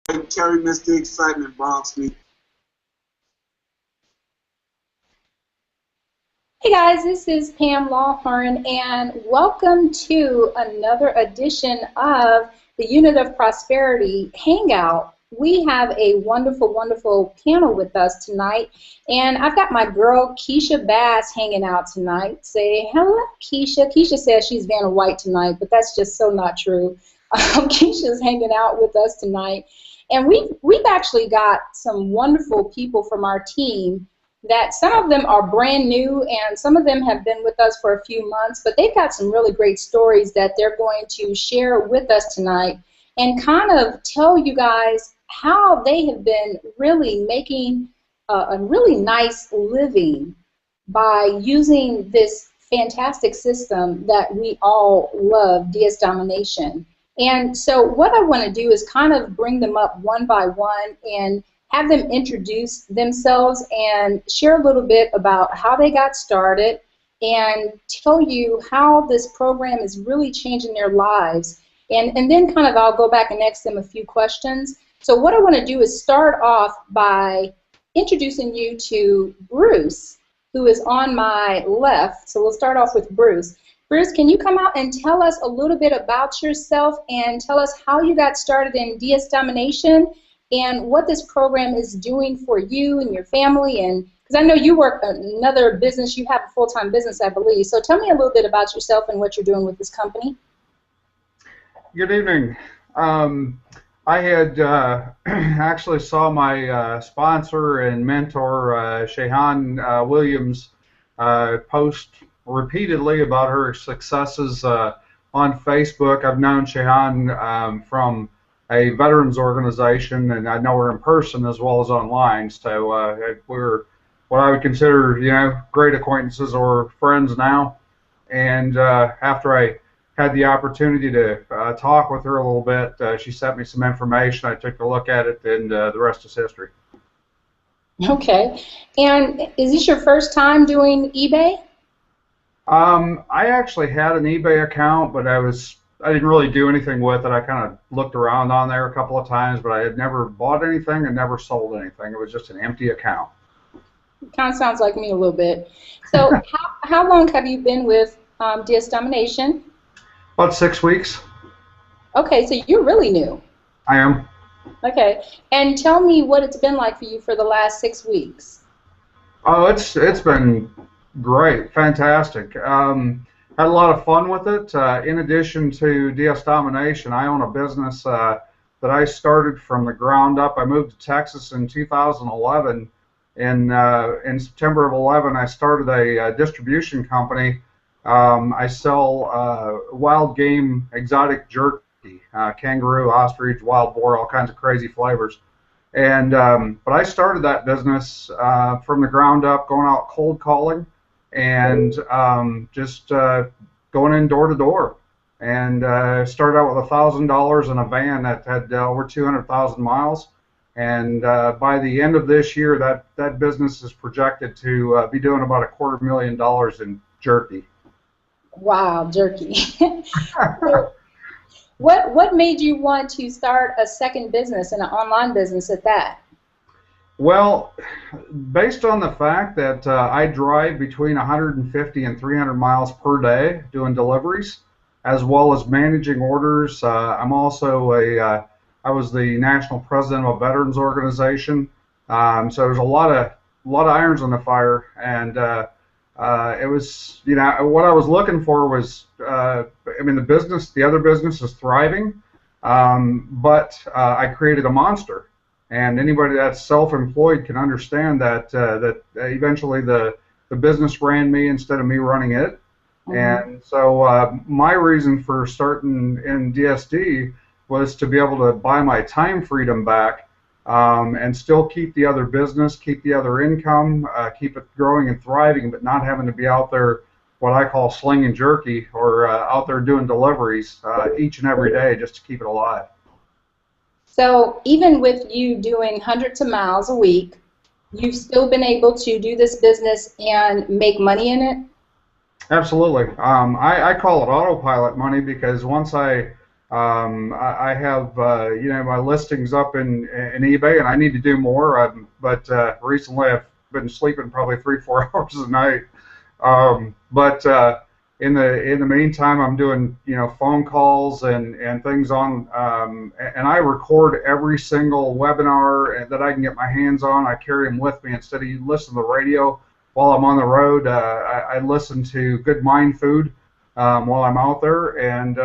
Carry Mr. Excitement Bronx me. Hey guys, this is Pam Lawhorn, and welcome to another edition of the Unit of Prosperity Hangout. We have a wonderful, wonderful panel with us tonight, and I've got my girl Keisha Bass hanging out tonight. Say hello, Keisha. Keisha says she's Vanna White tonight, but that's just so not true. Keisha's hanging out with us tonight, and we've actually got some wonderful people from our team that some of them are brand new and some of them have been with us for a few months, but they've got some really great stories that they're going to share with us tonight and kind of tell you guys how they have been really making a really nice living by using this fantastic system that we all love, DS Domination. And so what I want to do is kind of bring them up one by one and have them introduce themselves and share a little bit about how they got started and tell you how this program is really changing their lives. And then kind of I'll go back and ask them a few questions. So what I want to do is start off by introducing you to Bruce, who is on my left. So we'll start off with Bruce. Bruce, can you come out and tell us a little bit about yourself and tell us how you got started in DS Domination and what this program is doing for you and your family? And because I know you work another business, you have a full-time business, I believe. So tell me a little bit about yourself and what you're doing with this company. Good evening. I had actually saw my sponsor and mentor, Shehan Williams, post repeatedly about her successes on Facebook. I've known Shehan from a veterans organization, and I know her in person as well as online. So we're what I would consider, great acquaintances or friends now. And after I had the opportunity to talk with her a little bit, she sent me some information. I took a look at it, and the rest is history. Okay. And is this your first time doing eBay? I actually had an eBay account, but I didn't really do anything with it. I kind of looked around on there a couple of times, but I had never bought anything and never sold anything. It was just an empty account. Kind of sounds like me a little bit. So how long have you been with DS Domination? About 6 weeks. Okay, so you're really new. I am. Okay, and tell me what it's been like for you for the last 6 weeks. Oh, it's been great, fantastic. Had a lot of fun with it. In addition to DS Domination, I own a business that I started from the ground up. I moved to Texas in 2011. In September of 11, I started a distribution company. I sell wild game exotic jerky, kangaroo, ostrich, wild boar, all kinds of crazy flavors. And but I started that business from the ground up, going out cold calling and just going in door to door. And started out with $1,000 in a van that had over 200,000 miles. And by the end of this year, that business is projected to be doing about $250,000 in jerky. Wow, jerky. So what made you want to start a second business and an online business at that? Well, based on the fact that I drive between 150 and 300 miles per day doing deliveries, as well as managing orders. I'm also I was the national president of a veterans organization, so there's a lot of irons in the fire, and it was, what I was looking for was, I mean, the other business is thriving, but I created a monster. And anybody that's self-employed can understand that eventually the business ran me instead of me running it. Mm-hmm. And so my reason for starting in DSD was to be able to buy my time freedom back and still keep the other business, keep the other income, keep it growing and thriving, but not having to be out there what I call slinging jerky or out there doing deliveries each and every day just to keep it alive. So even with you doing hundreds of miles a week, you've still been able to do this business and make money in it? Absolutely. I call it autopilot money because once I I have my listings up in eBay, and I need to do more. But recently I've been sleeping probably 3-4 hours a night. But in the meantime, I'm doing phone calls and things on, and I record every single webinar that I can get my hands on. I carry them with me instead of listening to the radio while I'm on the road. I listen to Good Mind Food while I'm out there, and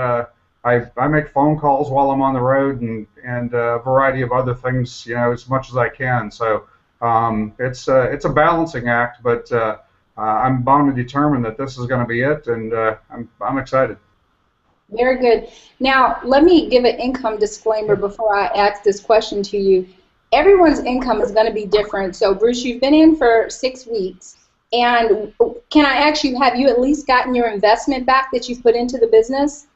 I make phone calls while I'm on the road, and a variety of other things, as much as I can. So it's a balancing act, but I'm bound to determine that this is going to be it, and I'm excited. Very good. Now, let me give an income disclaimer before I ask this question to you. Everyone's income is going to be different. So, Bruce, you've been in for 6 weeks, and can I ask you, have you at least gotten your investment back that you've put into the business?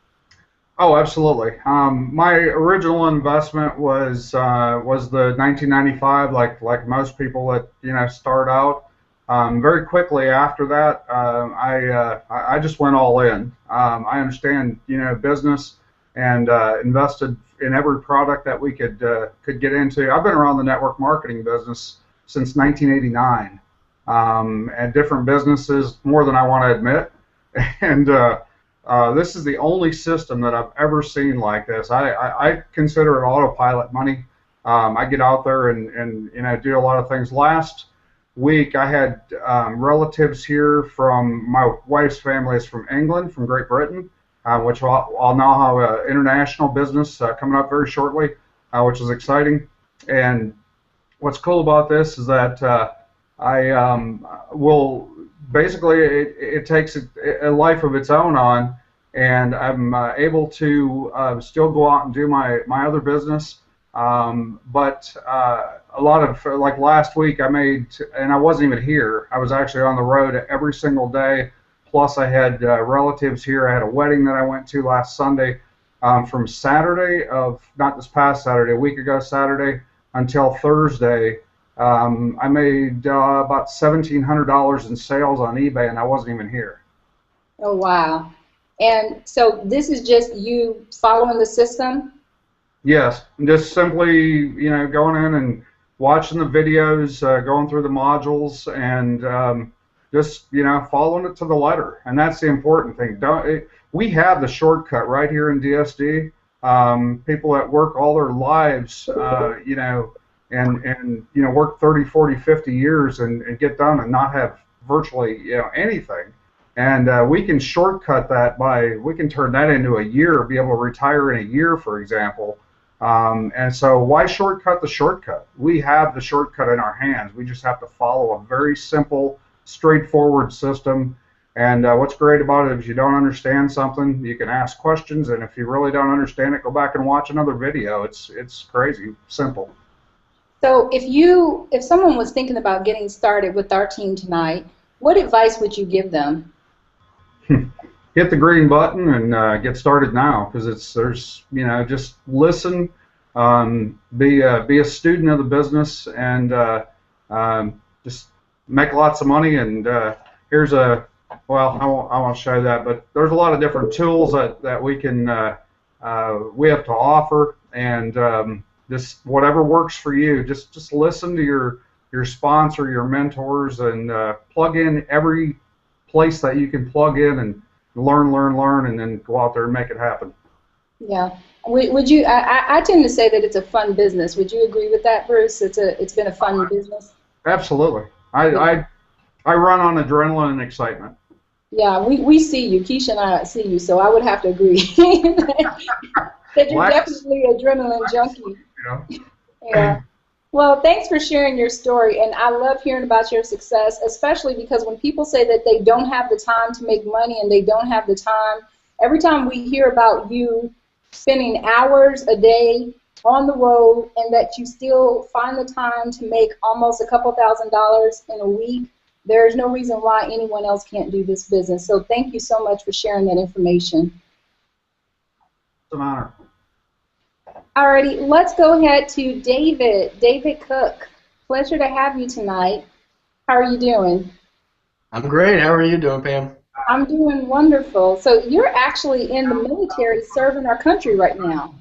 Oh, absolutely. My original investment was the 1995, like most people that start out. Very quickly after that, I just went all in. I understand business, and invested in every product that we could get into. I've been around the network marketing business since 1989, and different businesses more than I want to admit, and this is the only system that I've ever seen like this. I consider it autopilot money. I get out there and do a lot of things. Last week I had relatives here from my wife's family is from England, from Great Britain, which I'll now have an international business coming up very shortly, which is exciting. And what's cool about this is that I will basically it takes a life of its own on, and I'm able to still go out and do my other business. But a lot of, like last week I made, and I wasn't even here, I was actually on the road every single day, plus I had relatives here. I had a wedding that I went to last Sunday. From Saturday of, not this past Saturday, a week ago Saturday, until Thursday, I made about $1,700 in sales on eBay, and I wasn't even here. Oh, wow. And so this is just you following the system? Yes, just simply, going in and watching the videos, going through the modules, and just, following it to the letter. And that's the important thing. We have the shortcut right here in DSD. People that work all their lives, and work 30, 40, 50 years and get done and not have virtually, anything. And we can shortcut that we can turn that into a year, be able to retire in a year, for example. And so why shortcut the shortcut? We have the shortcut in our hands. We just have to follow a very simple, straightforward system. And what's great about it is if you don't understand something, you can ask questions. And if you really don't understand it, go back and watch another video. It's crazy simple. So if someone was thinking about getting started with our team tonight, what advice would you give them? Hit the green button and get started now, because just listen, be a student of the business, and just make lots of money. And here's I won't show that, but there's a lot of different tools that we have to offer, and just whatever works for you. Just listen to your sponsor, your mentors, and plug in every place that you can plug in and learn, and then go out there and make it happen. Yeah. Would you? I tend to say that it's a fun business. Would you agree with that, Bruce? It's been a fun business. Absolutely. I run on adrenaline and excitement. Yeah, we see you. Keisha and I see you, so I would have to agree that you're definitely an adrenaline junkie. Yeah. Well, thanks for sharing your story, and I love hearing about your success, especially because when people say that they don't have the time to make money and they don't have the time, every time we hear about you spending hours a day on the road and that you still find the time to make almost a couple $1,000s in a week, there's no reason why anyone else can't do this business. So thank you so much for sharing that information. It's an honor. Alrighty, let's go ahead to David. David Cook. Pleasure to have you tonight. How are you doing? I'm great. How are you doing, Pam? I'm doing wonderful. So you're actually in the military serving our country right now.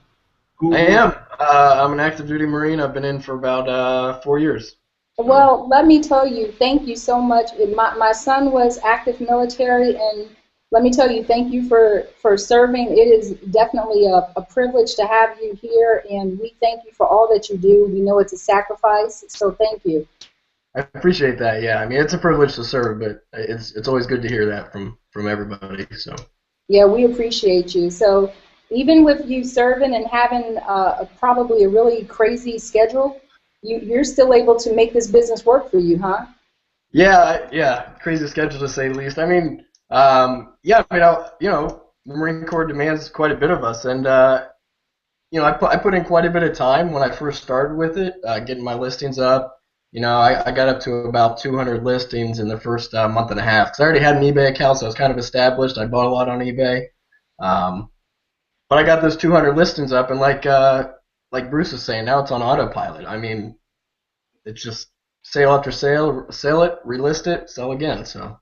I am. I'm an active duty Marine. I've been in for about 4 years. So Well, let me tell you, thank you so much. My son was active military, and let me tell you, thank you for serving. It is definitely a privilege to have you here, and we thank you for all that you do. We know it's a sacrifice, so thank you. I appreciate that. Yeah, I mean it's a privilege to serve, but it's always good to hear that from everybody. So Yeah, we appreciate you. So even with you serving and having probably a really crazy schedule, you're still able to make this business work for you, huh? yeah, yeah, crazy schedule to say the least. I mean, yeah, I mean, the Marine Corps demands quite a bit of us, and I put in quite a bit of time when I first started with it, getting my listings up. I got up to about 200 listings in the first month and a half because I already had an eBay account, so I was kind of established. I bought a lot on eBay, um, but I got those 200 listings up, and like Bruce was saying, now it's on autopilot. I mean, it's just sale after sale, sell it, relist it, sell again. So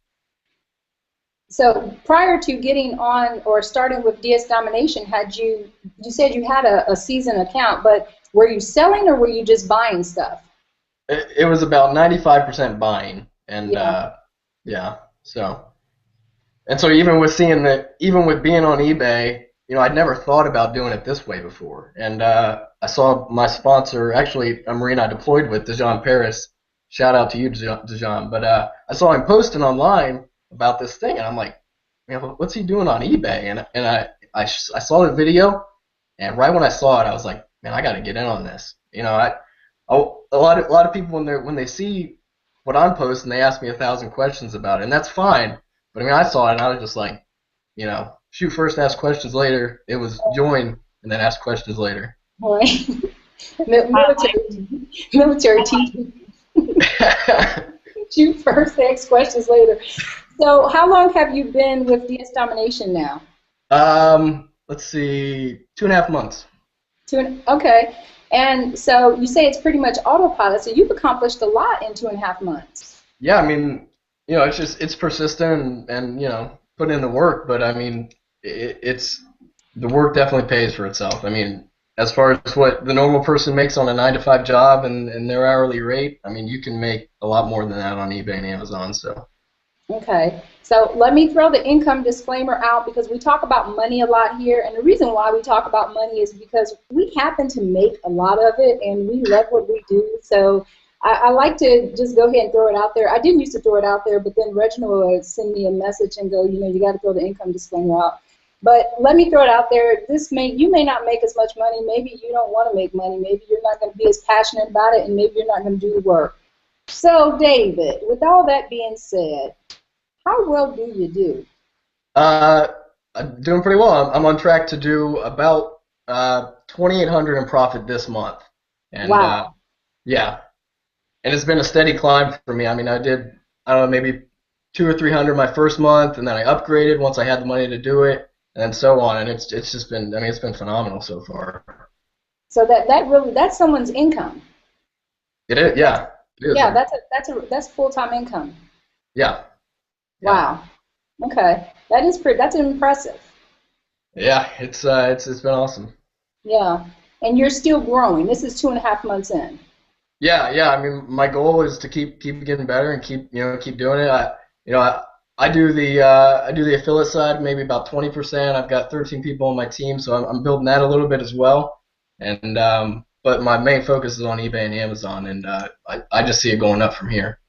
So prior to getting on or starting with DS Domination, you said you had a season account, but were you selling or were you just buying stuff? it was about 95% buying, and Yeah. yeah, so. And so even with being on eBay, I'd never thought about doing it this way before. And I saw my sponsor, actually a Marine I deployed with, Dejan Paris. Shout out to you, Dejan. But I saw him posting online about this thing, and I'm like, man, what's he doing on eBay? And I saw the video, and right when I saw it, I was like, man, I got to get in on this. A lot of people when they see what I'm posting, they ask me 1,000 questions about it, and that's fine. But I mean, I saw it and I was just like, shoot first, ask questions later. It was join and then ask questions later. Boy. Military teaching. Shoot first, ask questions later. So how long have you been with DS Domination now? Let's see, 2.5 months. Okay. And so you say it's pretty much autopilot, so you've accomplished a lot in 2.5 months. Yeah, I mean, it's persistent and put in the work, but I mean, it's the work definitely pays for itself. I mean, as far as what the normal person makes on a 9 to 5 job and their hourly rate, I mean, you can make a lot more than that on eBay and Amazon. So. Okay, so let me throw the income disclaimer out because we talk about money a lot here, and the reason why we talk about money is because we happen to make a lot of it, and we love what we do. So I like to just go ahead and throw it out there. I didn't used to throw it out there, but then Reginald would send me a message and go, you got to throw the income disclaimer out. But let me throw it out there. You may not make as much money. Maybe you don't want to make money. Maybe you're not going to be as passionate about it, and maybe you're not going to do the work. So, David, with all that being said, how well do you do? I'm doing pretty well. I'm on track to do about 2,800 in profit this month. And wow. Yeah, and it's been a steady climb for me. I mean, I don't know, maybe 200 or 300 my first month, and then I upgraded once I had the money to do it, and then so on. And it's just been, I mean, it's been phenomenal so far. So that's someone's income. It is, yeah. It is. Yeah, that's full-time income. Yeah. Wow. Okay, that's impressive. Yeah, it's been awesome. Yeah, and you're still growing. This is 2.5 months in. Yeah. I mean, my goal is to keep getting better and keep doing it. I do the affiliate side, maybe about 20%. I've got 13 people on my team, so I'm building that a little bit as well. And but my main focus is on eBay and Amazon, and I just see it going up from here.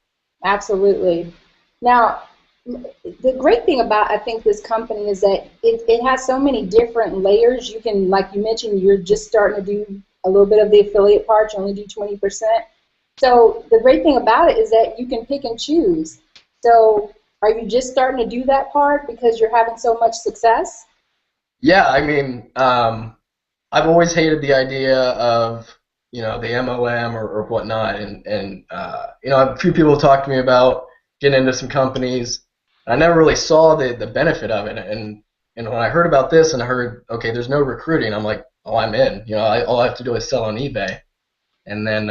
Absolutely. Now, the great thing about, I think, this company is that it has so many different layers. You can, like you mentioned, you're just starting to do a little bit of the affiliate part. You only do 20%. So the great thing about it is that you can pick and choose. So are you just starting to do that part because you're having so much success? Yeah, I mean, I've always hated the idea of the MLM or whatnot, and a few people talked to me about getting into some companies. I never really saw the benefit of it, and when I heard about this and I heard, okay, there's no recruiting, I'm like, oh, I'm in. All I have to do is sell on eBay, and then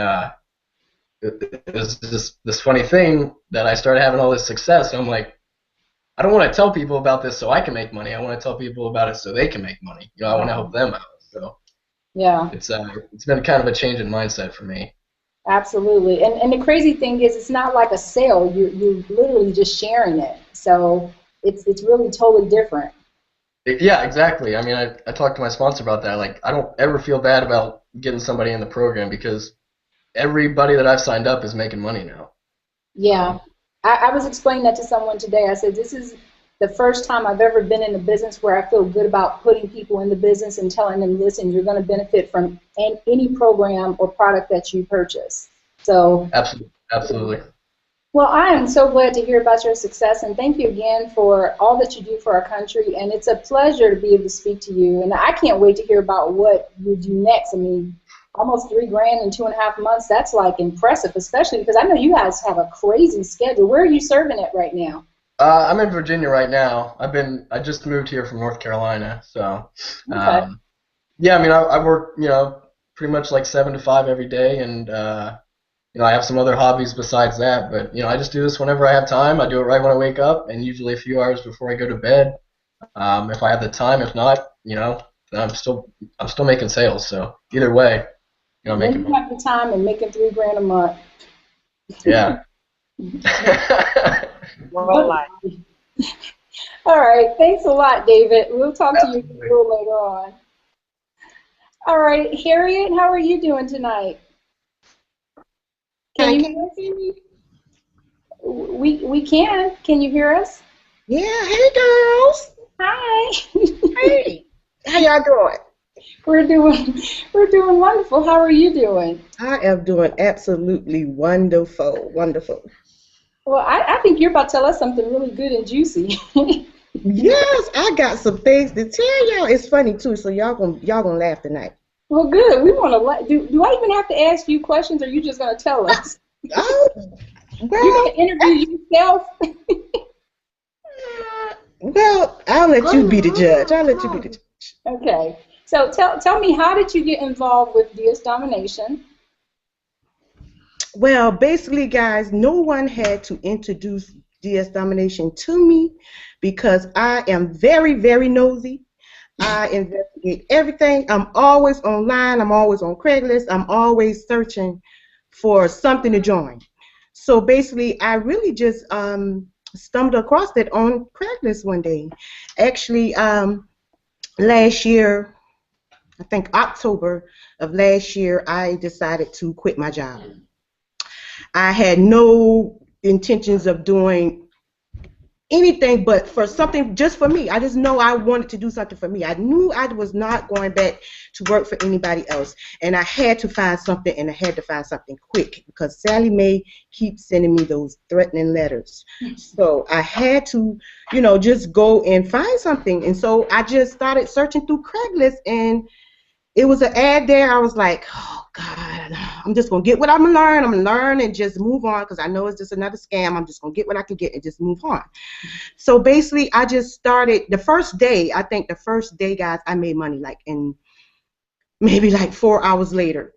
it was this funny thing that I started having all this success, and I'm like, I don't want to tell people about this so I can make money. I want to tell people about it so they can make money. You know, I want to help them out. So Yeah. it's been kind of a change in mindset for me. Absolutely. And the crazy thing is, it's not like a sale. You're literally just sharing it. So it's really totally different. Yeah, exactly. I mean, I talked to my sponsor about that. Like, I don't ever feel bad about getting somebody in the program because everybody that I've signed up is making money now. Yeah. I was explaining that to someone today. I said, this is the first time I've ever been in a business where I feel good about putting people in the business and telling them, listen, you're going to benefit from any program or product that you purchase. So Absolutely. Absolutely. Well, I am so glad to hear about your success, and thank you again for all that you do for our country. And it's a pleasure to be able to speak to you. And I can't wait to hear about what you do next. I mean, almost $3 grand in 2.5 months. That's like impressive, especially because I know you guys have a crazy schedule. Where are you serving at right now? I'm in Virginia right now. I just moved here from North Carolina, so Okay. yeah. I mean, I work, you know, pretty much like 7 to 5 every day, and you know, I have some other hobbies besides that, but you know, I just do this whenever I have time. I do it right when I wake up, and usually a few hours before I go to bed. If I have the time, if not, you know, then I'm still making sales. So either way, you know, I'm When making you have the time and making $3 grand a month. yeah. Well, All right. Thanks a lot, David. We'll talk to you a little later on. All right, Harriet, how are you doing tonight? Can you hear me? We can. Can you hear us? yeah, hey girls. Hi. Hey, how y'all doing? We're doing wonderful. How are you doing? I am doing absolutely wonderful, wonderful. Well, I think you're about to tell us something really good and juicy. Yes, I got some things to tell y'all. It's funny too, so y'all gonna laugh tonight. Well, good. We want to. Do I even have to ask you questions, or are you just going to tell us? Oh, You're well, going to interview yourself? well, I'll let you be the judge. I'll let you be the judge. Okay. So tell me, how did you get involved with DS Domination? Well, basically, guys, no one had to introduce DS Domination to me because I am very, very nosy. I investigate everything. I'm always online. I'm always on Craigslist. I'm always searching for something to join. So basically, I really just stumbled across it on Craigslist one day. Actually, last year, I think October of last year, I decided to quit my job. I had no intentions of doing anything but for something just for me. I just know I wanted to do something for me. I knew I was not going back to work for anybody else, and I had to find something, and I had to find something quick because Sally Mae keeps sending me those threatening letters. So I had to, you know, just go and find something, and so I just started searching through Craigslist, and it was an ad there. I was like, oh God, I'm just gonna get what I'm gonna learn. I'm gonna learn and just move on because I know it's just another scam. I'm just gonna get what I can get and just move on. So basically, I just started the first day. I think the first day, guys, I made money like in maybe like 4 hours later,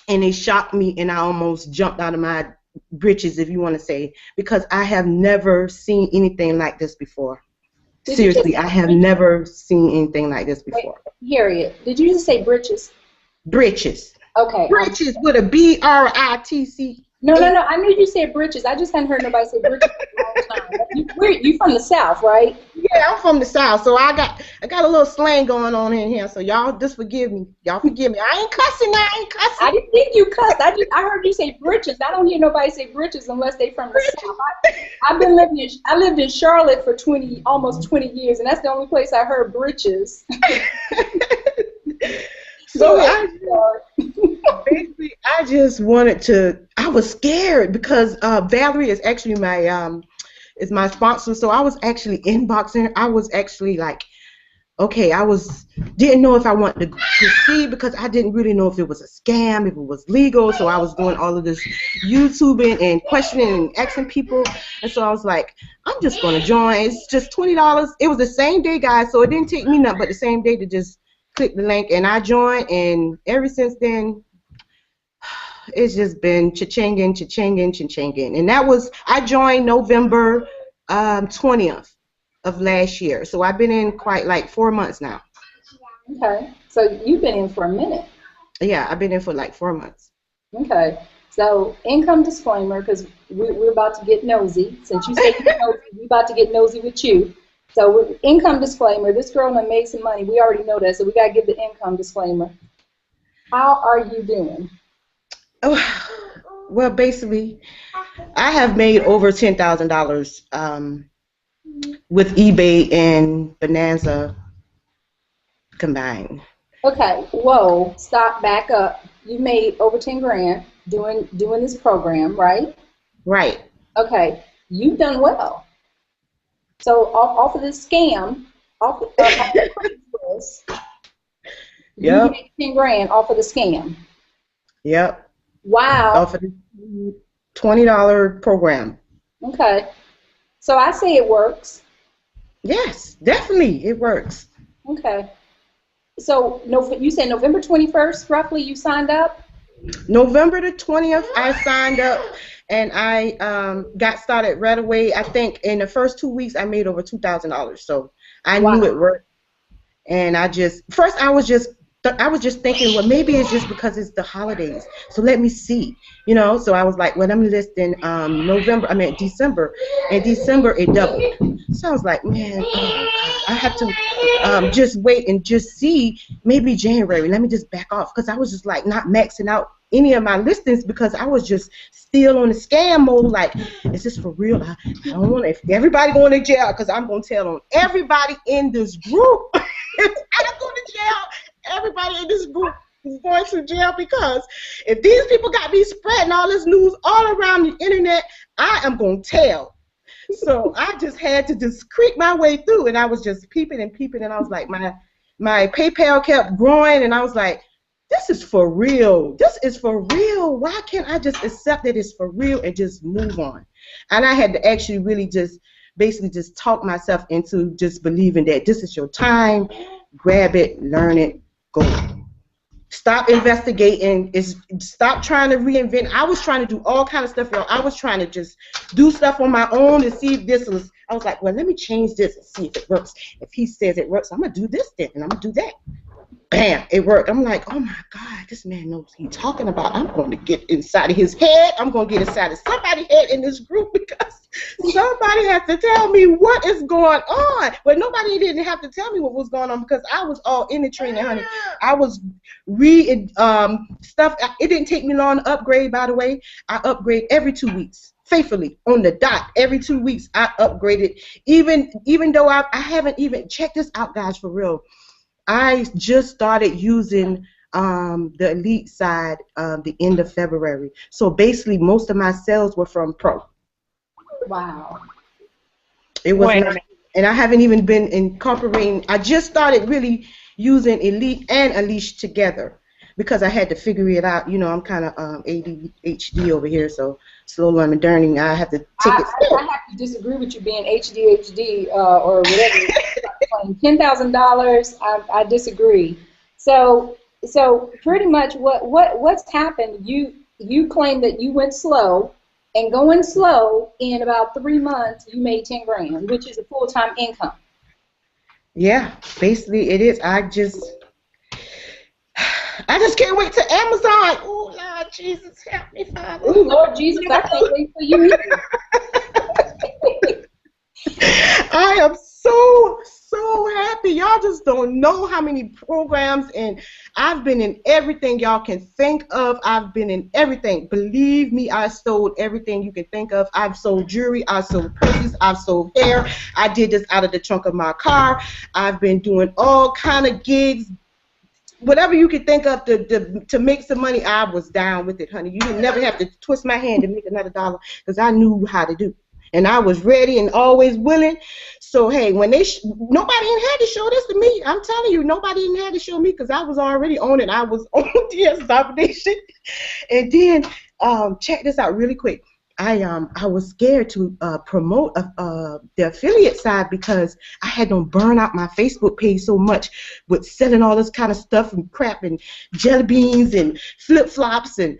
and it shocked me, and I almost jumped out of my britches, if you want to say, because I have never seen anything like this before. Seriously, I have never seen anything like this before. Wait, Harriet, did you just say britches? Britches. Okay. Britches with a BRITC. No. I knew you said britches. I just hadn't heard nobody say britches in a long time. You from the South, right? Yeah, I'm from the South, so I got a little slang going on in here. So y'all just forgive me. Y'all forgive me. I ain't cussing. I ain't cussing. I didn't think you cussed. I heard you say britches. I don't hear nobody say britches unless they from the South. I lived in Charlotte for almost 20 years, and that's the only place I heard britches. So basically, I just wanted to. I was scared because Valerie is actually my sponsor. So I was actually inboxing her. I was actually like, okay, didn't know if I wanted to proceed because I didn't really know if it was a scam, if it was legal. So I was doing all of this YouTubing and questioning and asking people. And so I was like, I'm just gonna join. It's just $20. It was the same day, guys. So it didn't take me nothing but the same day to just click the link, and I joined, and ever since then, it's just been cha-chinging. And that was, I joined November 20th. of last year. So I've been in quite like 4 months now. Okay. So you've been in for a minute. Yeah, I've been in for like 4 months. Okay. So income disclaimer, because we're about to get nosy. Since you say you're nosy, we're about to get nosy with you. So income disclaimer, this girl done made some money. We already know that, so we got to give the income disclaimer. How are you doing? Oh, well, basically, I have made over $10,000 with eBay and Bonanza combined. Okay, whoa, stop, back up. You made over 10 grand doing this program, right? Right. Okay, you've done well. So off of this scam, off of Craigslist, you made 10 grand off of the scam. Yep. Wow. Off of the $20 program. Okay. So I say it works. Yes, definitely, it works. Okay. So you said November 21st, roughly, you signed up? November the 20th, I signed up, and I got started right away. I think in the first 2 weeks, I made over $2,000. So I knew it worked. And I was just thinking, well, maybe it's just because it's the holidays. So let me see, So I was like, well, I'm listing December. In December, it doubled. So I was like, man, I have to just wait and just see. Maybe January. Let me just back off, because I was just like not maxing out any of my listings because I was just still on the scam mode. Like, is this for real? I don't want to. If everybody going to jail, because I'm gonna tell on everybody in this group. If I go to jail, everybody in this group is going to jail, because if these people got me spreading all this news all around the internet, I am going to tell. So I just had to just creep my way through, and I was just peeping, and I was like, my PayPal kept growing, and I was like, this is for real. This is for real. Why can't I just accept that it's for real and just move on? And I had to actually really just basically just talk myself into just believing that this is your time. Grab it, learn it, go. Stop investigating. Stop trying to reinvent. I was trying to do all kind of stuff, y'all. I was trying to just do stuff on my own to see if this was. I was like, well, let me change this and see if it works. If he says it works, I'm gonna do this then, and I'm gonna do that. Bam, it worked. I'm like, oh my God, this man knows what he's talking about. I'm going to get inside of his head. I'm going to get inside of somebody's head in this group, because somebody has to tell me what is going on. But nobody didn't have to tell me what was going on, because I was all in the training, honey. I was reading stuff. It didn't take me long to upgrade, by the way. I upgrade every 2 weeks. Faithfully, on the dot, every 2 weeks I upgraded. Even though I haven't even checked this out, guys, for real. I just started using the elite side the end of February. So basically, most of my sales were from pro. Wow. It was not, and I haven't even been incorporating. I just started really using elite and unleashed together, because I had to figure it out. I'm kind of ADHD over here, so slow learning learning. I have to take it slow. I have to disagree with you being ADHD or whatever. $10,000. I disagree. So pretty much what's happened? You claim that you went slow, and going slow in about 3 months you made 10 grand, which is a full-time income. Yeah, basically it is. I just can't wait to Amazon. Oh, Lord Jesus, help me, Father. Oh, Lord Jesus, I can't wait for you either. I am so happy. Y'all just don't know how many programs, and I've been in everything y'all can think of. I've been in everything. Believe me, I sold everything you can think of. I've sold jewelry, I sold purses, I've sold hair. I did this out of the trunk of my car. I've been doing all kind of gigs. Whatever you could think of to make some money, I was down with it, honey. You didn't never have to twist my hand to make another dollar, because I knew how to do. And I was ready and always willing. So, hey, when nobody even had to show this to me. I'm telling you, nobody even had to show me, because I was already on it. I was on DS Domination. And then, check this out really quick. I was scared to promote the affiliate side, because I had to burn out my Facebook page so much with selling all this kind of stuff and crap and jelly beans and flip-flops and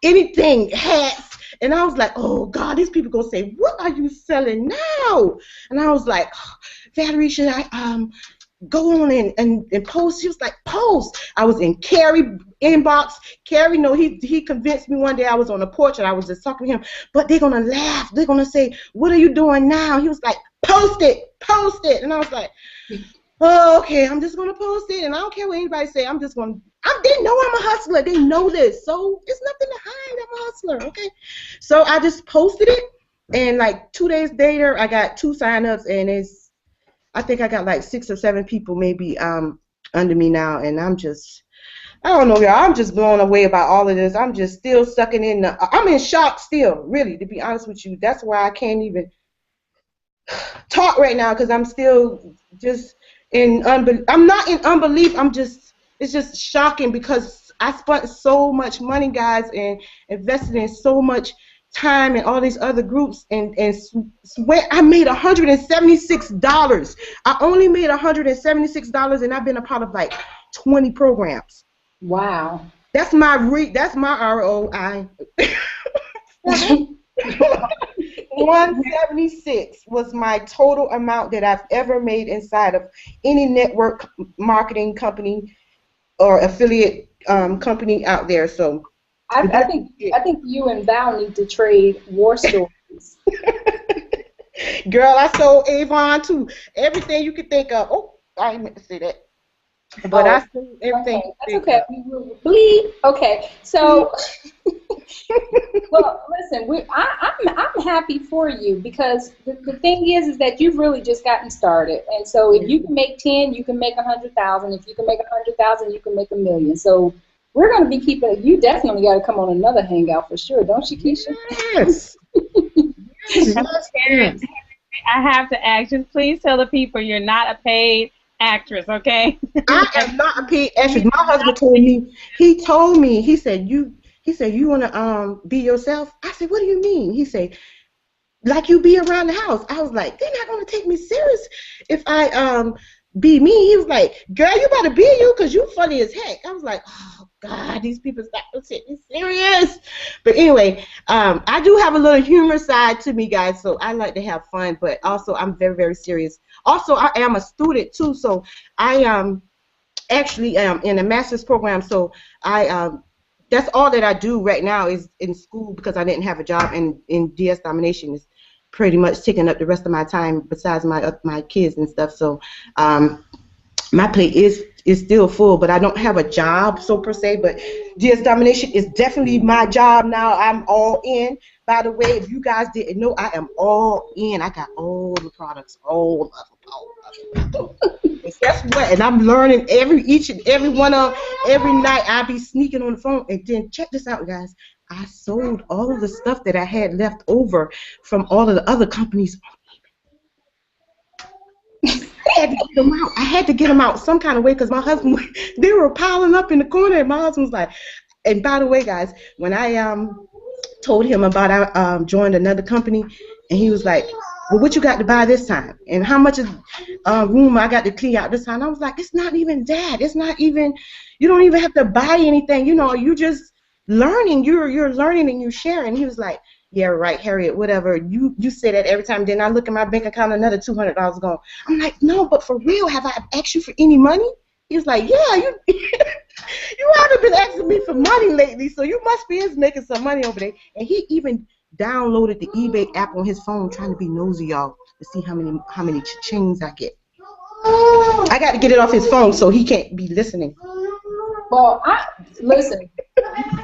anything, hats. And I was like, oh God, these people gonna say, what are you selling now? And I was like, Valerie, should I go on and post? She was like, post. I was in Carrie inbox. Carrie, no, he convinced me one day. I was on the porch and I was just talking to him, but they're gonna laugh. They're gonna say, what are you doing now? He was like, post it. And I was like, oh, okay, I'm just gonna post it, and I don't care what anybody say. I'm just gonna. They know I'm a hustler. They know this, so it's nothing to hide. I'm a hustler, okay? So I just posted it, and like 2 days later, I got 2 signups, and I think I got like 6 or 7 people maybe under me now, and I don't know, y'all. I'm just blown away about all of this. I'm just still sucking in. I'm in shock still, really, to be honest with you. That's why I can't even talk right now, because I'm still just in unbelief. I'm not in unbelief. It's just shocking because I spent so much money, guys, and invested in so much time in all these other groups, and I made $176. I only made $176, and I've been a part of like 20 programs. Wow. That's my ROI. 176 was my total amount that I've ever made inside of any network marketing company or affiliate company out there. So I think you and Val need to trade war stories. Girl, I sold Avon too. Everything you could think of. Oh, I didn't meant to say that. But I sold everything. Okay. That's okay. We will bleed. Okay. So, well, listen. I'm happy for you, because the thing is that you've really just gotten started. And so, if you can make 10, you can make 100,000. If you can make 100,000, you can make 1 million. So, we're going to be keeping it. You definitely got to come on another hangout for sure, don't you, Keisha? Yes. Yes. I have to ask you, please tell the people you're not a paid actress, okay? I am not a paid actress. My husband told me. He said you want to be yourself. I said, what do you mean? He said, like you be around the house. I was like, they're not gonna take me serious if I be me. He was like, girl, you better be you, because you funny as heck. I was like, oh God, these people stop to take me serious. But anyway, I do have a little humor side to me, guys, so I like to have fun, but also I'm very, very serious. Also, I am a student too, so I actually am in a master's program, so that's all that I do right now is in school, because I didn't have a job, and in DS Domination is pretty much taking up the rest of my time besides my kids and stuff. So my plate is still full, but I don't have a job so per se. But DS Domination is definitely my job now. I'm all in. By the way, if you guys didn't know, I am all in. I got all the products, all of them. And guess what? And I'm learning each and every one of every night. I be sneaking on the phone, and then check this out, guys. I sold all of the stuff that I had left over from all of the other companies. I had to get them out. I had to get them out some kind of way, because my husband, they were piling up in the corner, and my husband was like, and by the way, guys, when I told him about I joined another company, and he was like, well, what you got to buy this time? And how much room I got to clean out this time? I was like, it's not even that. It's not even, you don't even have to buy anything. You know, you just learning. You're learning and you're sharing. He was like, yeah, right, Harriet, whatever. You say that every time. Then I look at my bank account, another $200 gone. I'm like, no, but for real, have I asked you for any money? He was like, yeah, you you haven't been asking me for money lately, so you must be making some money over there. And he even downloaded the eBay app on his phone, trying to be nosy, y'all, to see how many cha-chings I get. I got to get it off his phone so he can't be listening. Well, listen.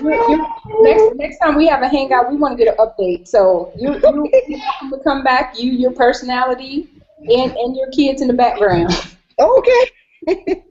Next time we have a hangout, we want to get an update. So you will come back. Your personality, and your kids in the background. Okay.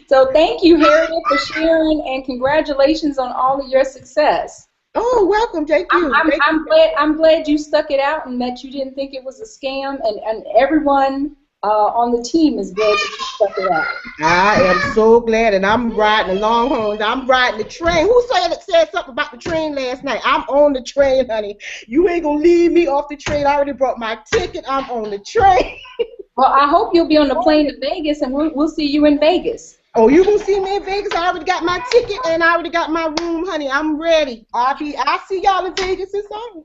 So thank you, Harriet, for sharing, and congratulations on all of your success. Oh, welcome. Thank you. I'm glad you stuck it out and that you didn't think it was a scam, and everyone on the team is glad that you stuck it out. I am so glad, and I'm riding the Longhorns. I'm riding the train. Who said something about the train last night? I'm on the train, honey. You ain't gonna leave me off the train. I already brought my ticket. I'm on the train. Well, I hope you'll be on the plane to Vegas, and we'll see you in Vegas. Oh, you gonna see me in Vegas? I already got my ticket and I already got my room, honey. I'm ready. I'll see y'all in Vegas this summer.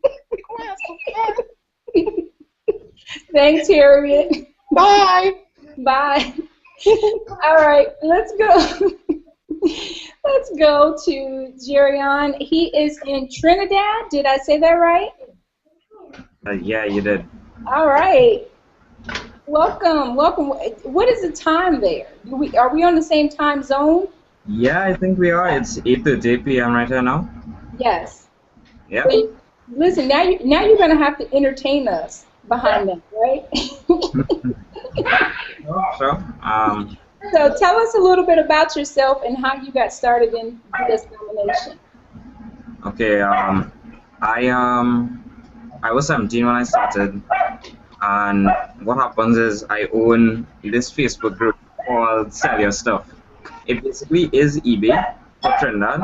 Thanks, Harriet. Bye. Bye. All right, let's go. Let's go to Jerion. He is in Trinidad. Did I say that right? Yeah, you did. All right. Welcome, welcome. What is the time there? Are we on the same time zone? Yeah, I think we are. It's 8:30 p.m. right here now. Yes. Yeah. So, listen, now you're going to have to entertain us behind them, right? Sure. So tell us a little bit about yourself and how you got started in DS Domination. Okay. I was 17 when I started, and what happens is I own this Facebook group called Sell Your Stuff. It basically is eBay for Trinidad,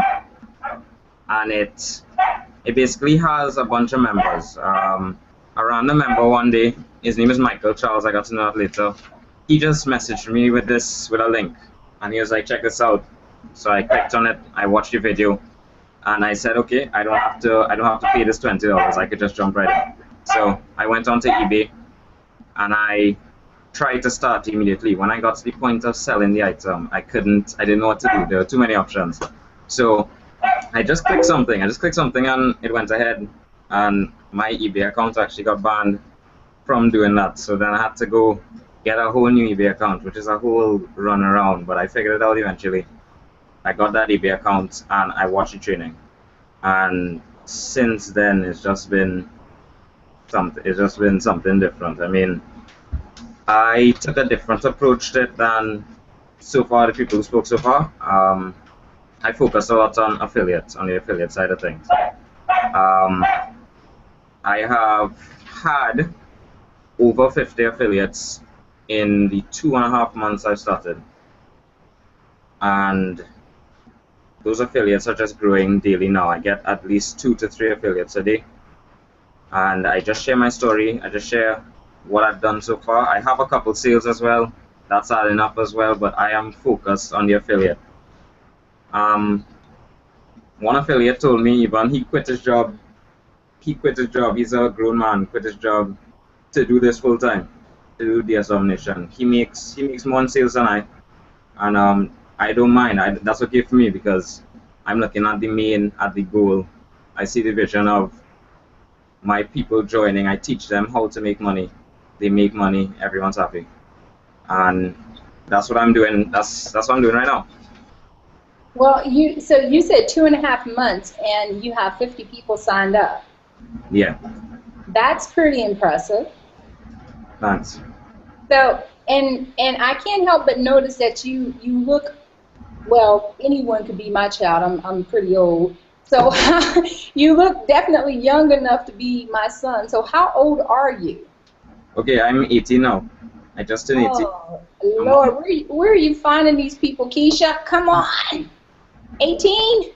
and it basically has a bunch of members. A random member one day, his name is Michael Charles. I got to know that later. He just messaged me with a link, and he was like, "Check this out." So I clicked on it. I watched the video, and I said, "Okay, I don't have to pay this $20. I could just jump right in." So I went onto eBay, and I tried to start immediately. When I got to the point of selling the item, I didn't know what to do. There were too many options. So I just clicked something, and it went ahead, and my eBay account actually got banned from doing that. So then I had to go get a whole new eBay account, which is a whole run around, but I figured it out eventually. I got that eBay account, and I watched the training. And since then, it's just been something different. I mean, I took a different approach to it than so far the people who spoke so far. I focused a lot on the affiliate side of things. I have had over 50 affiliates in the 2.5 months I've started. And those affiliates are just growing daily now. I get at least 2 to 3 affiliates a day. And I just share my story. I just share what I've done so far. I have a couple sales as well. That's adding up as well, but I am focused on the affiliate. One affiliate told me even he quit his job. He's a grown man, quit his job to do this full time, to do DS Domination. He makes more in sales than I, and I don't mind. That's okay for me because I'm looking at the goal. I see the vision of my people joining. I teach them how to make money. They make money. Everyone's happy, and that's what I'm doing. That's what I'm doing right now. Well, you said 2.5 months, and you have 50 people signed up. Yeah. That's pretty impressive. Thanks. So, and I can't help but notice that you look, well, anyone could be my child. I'm pretty old. So you look definitely young enough to be my son. So how old are you? Okay, I'm 18 now. I just turned 18. Oh, Lord, where are you finding these people, Keisha? Come on. 18?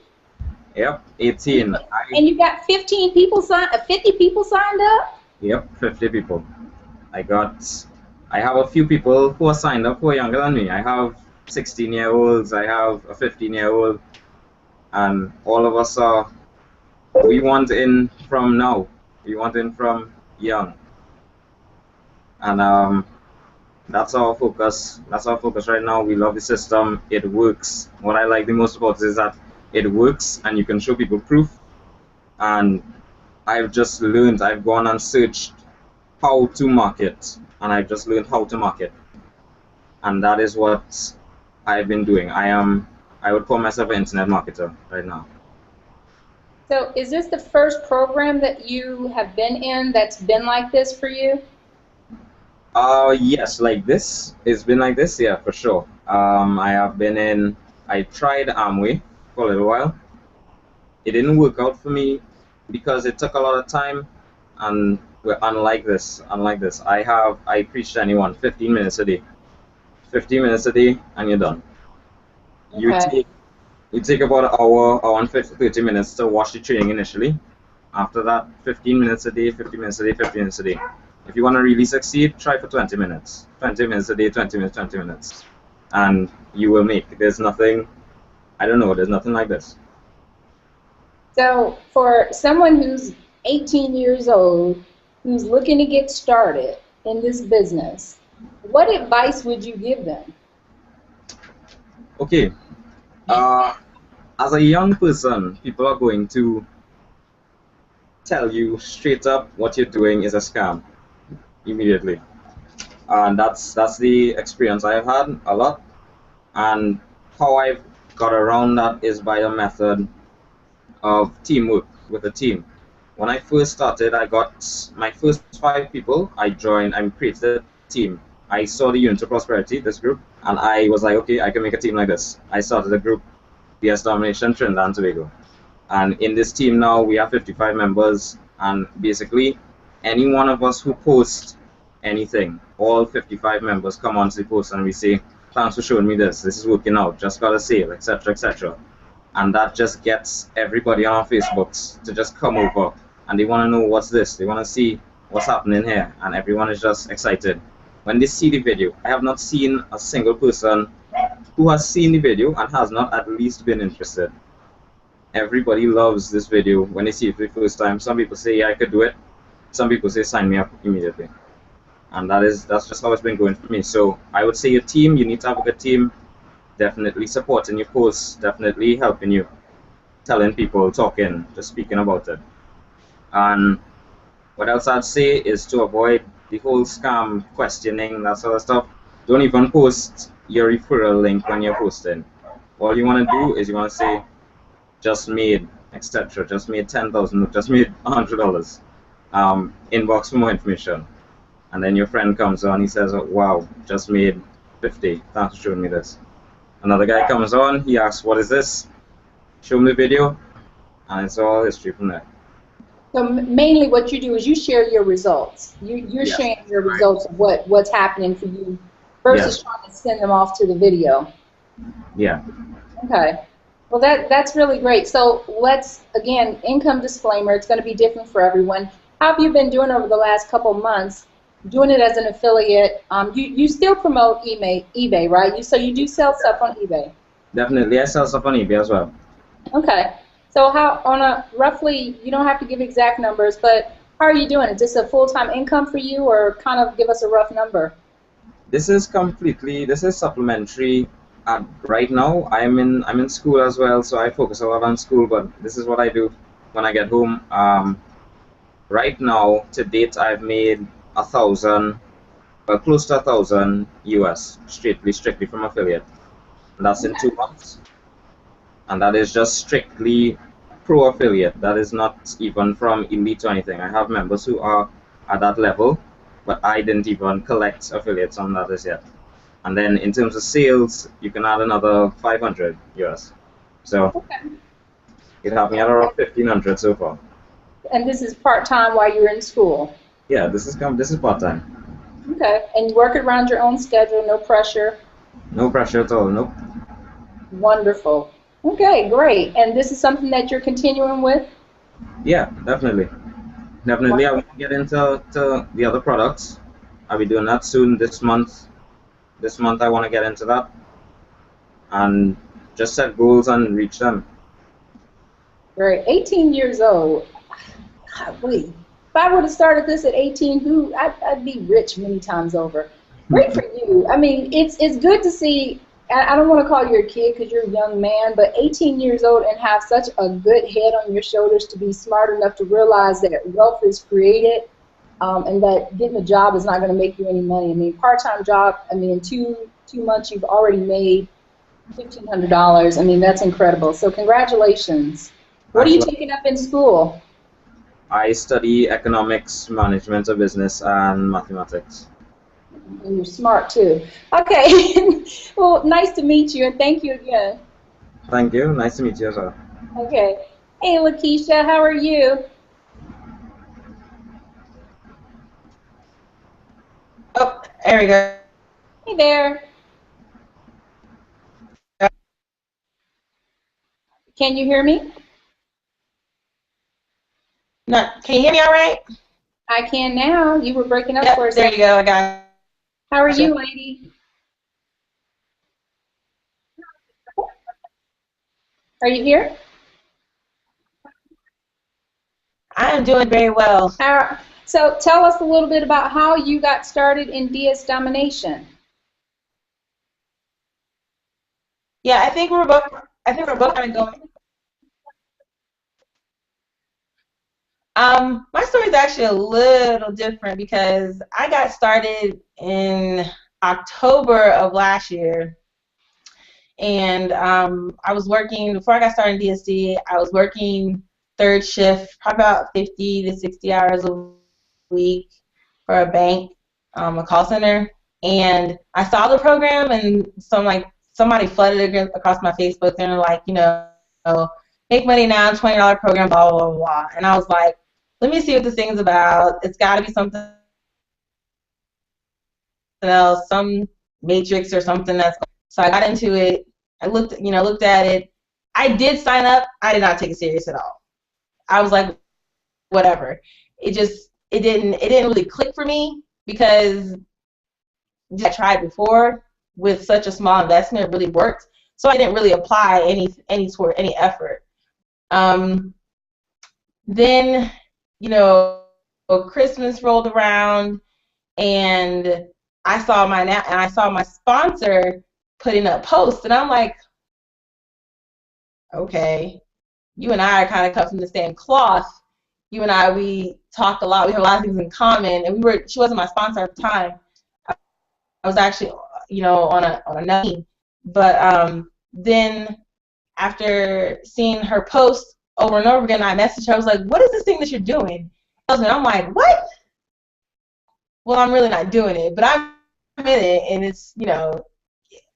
Yep, 18. And you got 50 people signed up? Yep, 50 people. I have a few people who are signed up who are younger than me. I have 16-year-olds, I have a 15-year-old, and all of us we want in from now. We want in from young. And that's our focus. That's our focus right now. We love the system. It works. What I like the most about it is that it works and you can show people proof. And I've just learned, I've gone and searched how to market, and I've just learned how to market. And that is what I've been doing. I would call myself an internet marketer right now. So is this the first program that you have been in that's been like this for you? Yes, like this. It's been like this, yeah, for sure. I tried Amway for a little while. It didn't work out for me because it took a lot of time, and unlike this, I preach to anyone 15 minutes a day. 15 minutes a day and you're done. Okay. You take about an hour and 30 minutes to watch the training initially. After that, 15 minutes a day, 15 minutes a day, 15 minutes a day. If you want to really succeed, try for 20 minutes. 20 minutes a day, 20 minutes, 20 minutes. And you will make. There's nothing, I don't know, there's nothing like this. So for someone who's 18 years old, who's looking to get started in this business, what advice would you give them? Okay, as a young person, people are going to tell you straight up what you're doing is a scam immediately. And that's the experience I've had a lot. And how I've got around that is by a method of teamwork with a team. When I first started, I got my first 5 people. I created a team. I saw the Unit of Prosperity, this group, and I was like, okay, I can make a team like this. I started a group, DS Domination, Trinidad and Tobago. And in this team now, we have 55 members, and basically, any one of us who posts anything, all 55 members come onto the post and we say, thanks for showing me this is working out, just got a sale, etc., etc. And that just gets everybody on our Facebooks to just come over, and they want to know what's this, they want to see what's happening here, and everyone is just excited. When they see the video, I have not seen a single person who has seen the video and has not at least been interested. Everybody loves this video when they see it for the first time. Some people say, yeah, I could do it. Some people say, sign me up immediately. And that's just how it's been going for me. So I would say your team, you need to have a good team, definitely supporting your posts, definitely helping you, telling people, talking, just speaking about it. And what else I'd say is to avoid the whole scam, questioning, that sort of stuff. Don't even post your referral link when you're posting. All you want to do is you want to say, just made, etc., just made 10,000, just made $100. Inbox for more information. And then your friend comes on, he says, oh, wow, just made 50, thanks for showing me this. Another guy comes on, he asks, what is this? Show him the video, and it's all history from there. So mainly what you do is you share your results. You're Yes. sharing your results of what's happening for you versus Yes. trying to send them off to the video. Yeah. Okay. Well, that's really great. So let's, again, income disclaimer, it's going to be different for everyone. How have you been doing over the last couple months, doing it as an affiliate? You still promote eBay, right? So you do sell stuff on eBay. Definitely, I sell stuff on eBay as well. Okay. So how, on a roughly, you don't have to give exact numbers, but how are you doing? Is this a full-time income for you, or kind of give us a rough number? This is supplementary. Right now, I'm in school as well, so I focus a lot on school, but this is what I do when I get home. Right now, to date, I've made 1,000, close to 1,000 US, strictly from affiliate. And that's in 2 months. And that is just strictly pro affiliate. That is not even from elite or anything. I have members who are at that level, but I didn't even collect affiliates on that as yet. And then in terms of sales, you can add another 500 US. So Okay. it helped me at around 1,500 so far. And this is part-time while you're in school? Yeah, this is part-time. Okay. And you work around your own schedule, no pressure? No pressure at all, nope. Wonderful. Okay, great. And this is something that you're continuing with? Yeah, definitely. Definitely, I want to get into the other products. I'll be doing that soon this month. This month I want to get into that and just set goals and reach them. Great. 18 years old. God, wait. If I would have started this at 18, I'd be rich many times over. Great for you. I mean, it's good to see. I don't want to call you a kid because you're a young man, but 18 years old and have such a good head on your shoulders to be smart enough to realize that wealth is created, and that getting a job is not going to make you any money. I mean, part-time job, I mean, in two months you've already made $1,500. I mean, that's incredible. So congratulations. What are you taking up in school? I study economics, management of business, and mathematics. And you're smart too. Okay. Well, nice to meet you, and thank you again. Thank you. Nice to meet you as well. Okay. Hey, Lakeisha, how are you? Oh, there we go. Hey there. Can you hear me? No, can you hear me all right? I can now. You were breaking up Yep, for a there second. you go. I got How are Gotcha. you, lady? Are you here? I am doing very well. So tell us a little bit about how you got started in DS Domination. Yeah, I think we're both kind of going. My story is actually a little different because I got started in October of last year, and I was working before I got started in DSD. I was working third shift, probably about 50 to 60 hours a week for a bank, a call center, and I saw the program, and somebody flooded across my Facebook, and they're like, make money now, $20 program, blah blah blah blah, and I was like, let me see what this thing is about. It's got to be something else, some matrix or something that's. So I got into it. I looked at it. I did sign up. I did not take it serious at all. I was like, whatever. It didn't really click for me because I tried before with such a small investment. It really worked. So I didn't really apply any effort. Then, Christmas rolled around, and I saw my sponsor putting up posts, and I'm like, okay, you and I are kind of cut from the same cloth. You and I, we talk a lot. We have a lot of things in common, and she wasn't my sponsor at the time. I was actually, on a team. But then after seeing her post over and over again, I messaged her. I was like, what is this thing that you're doing? And I'm like, what? Well, I'm really not doing it, but I'm in it, and it's,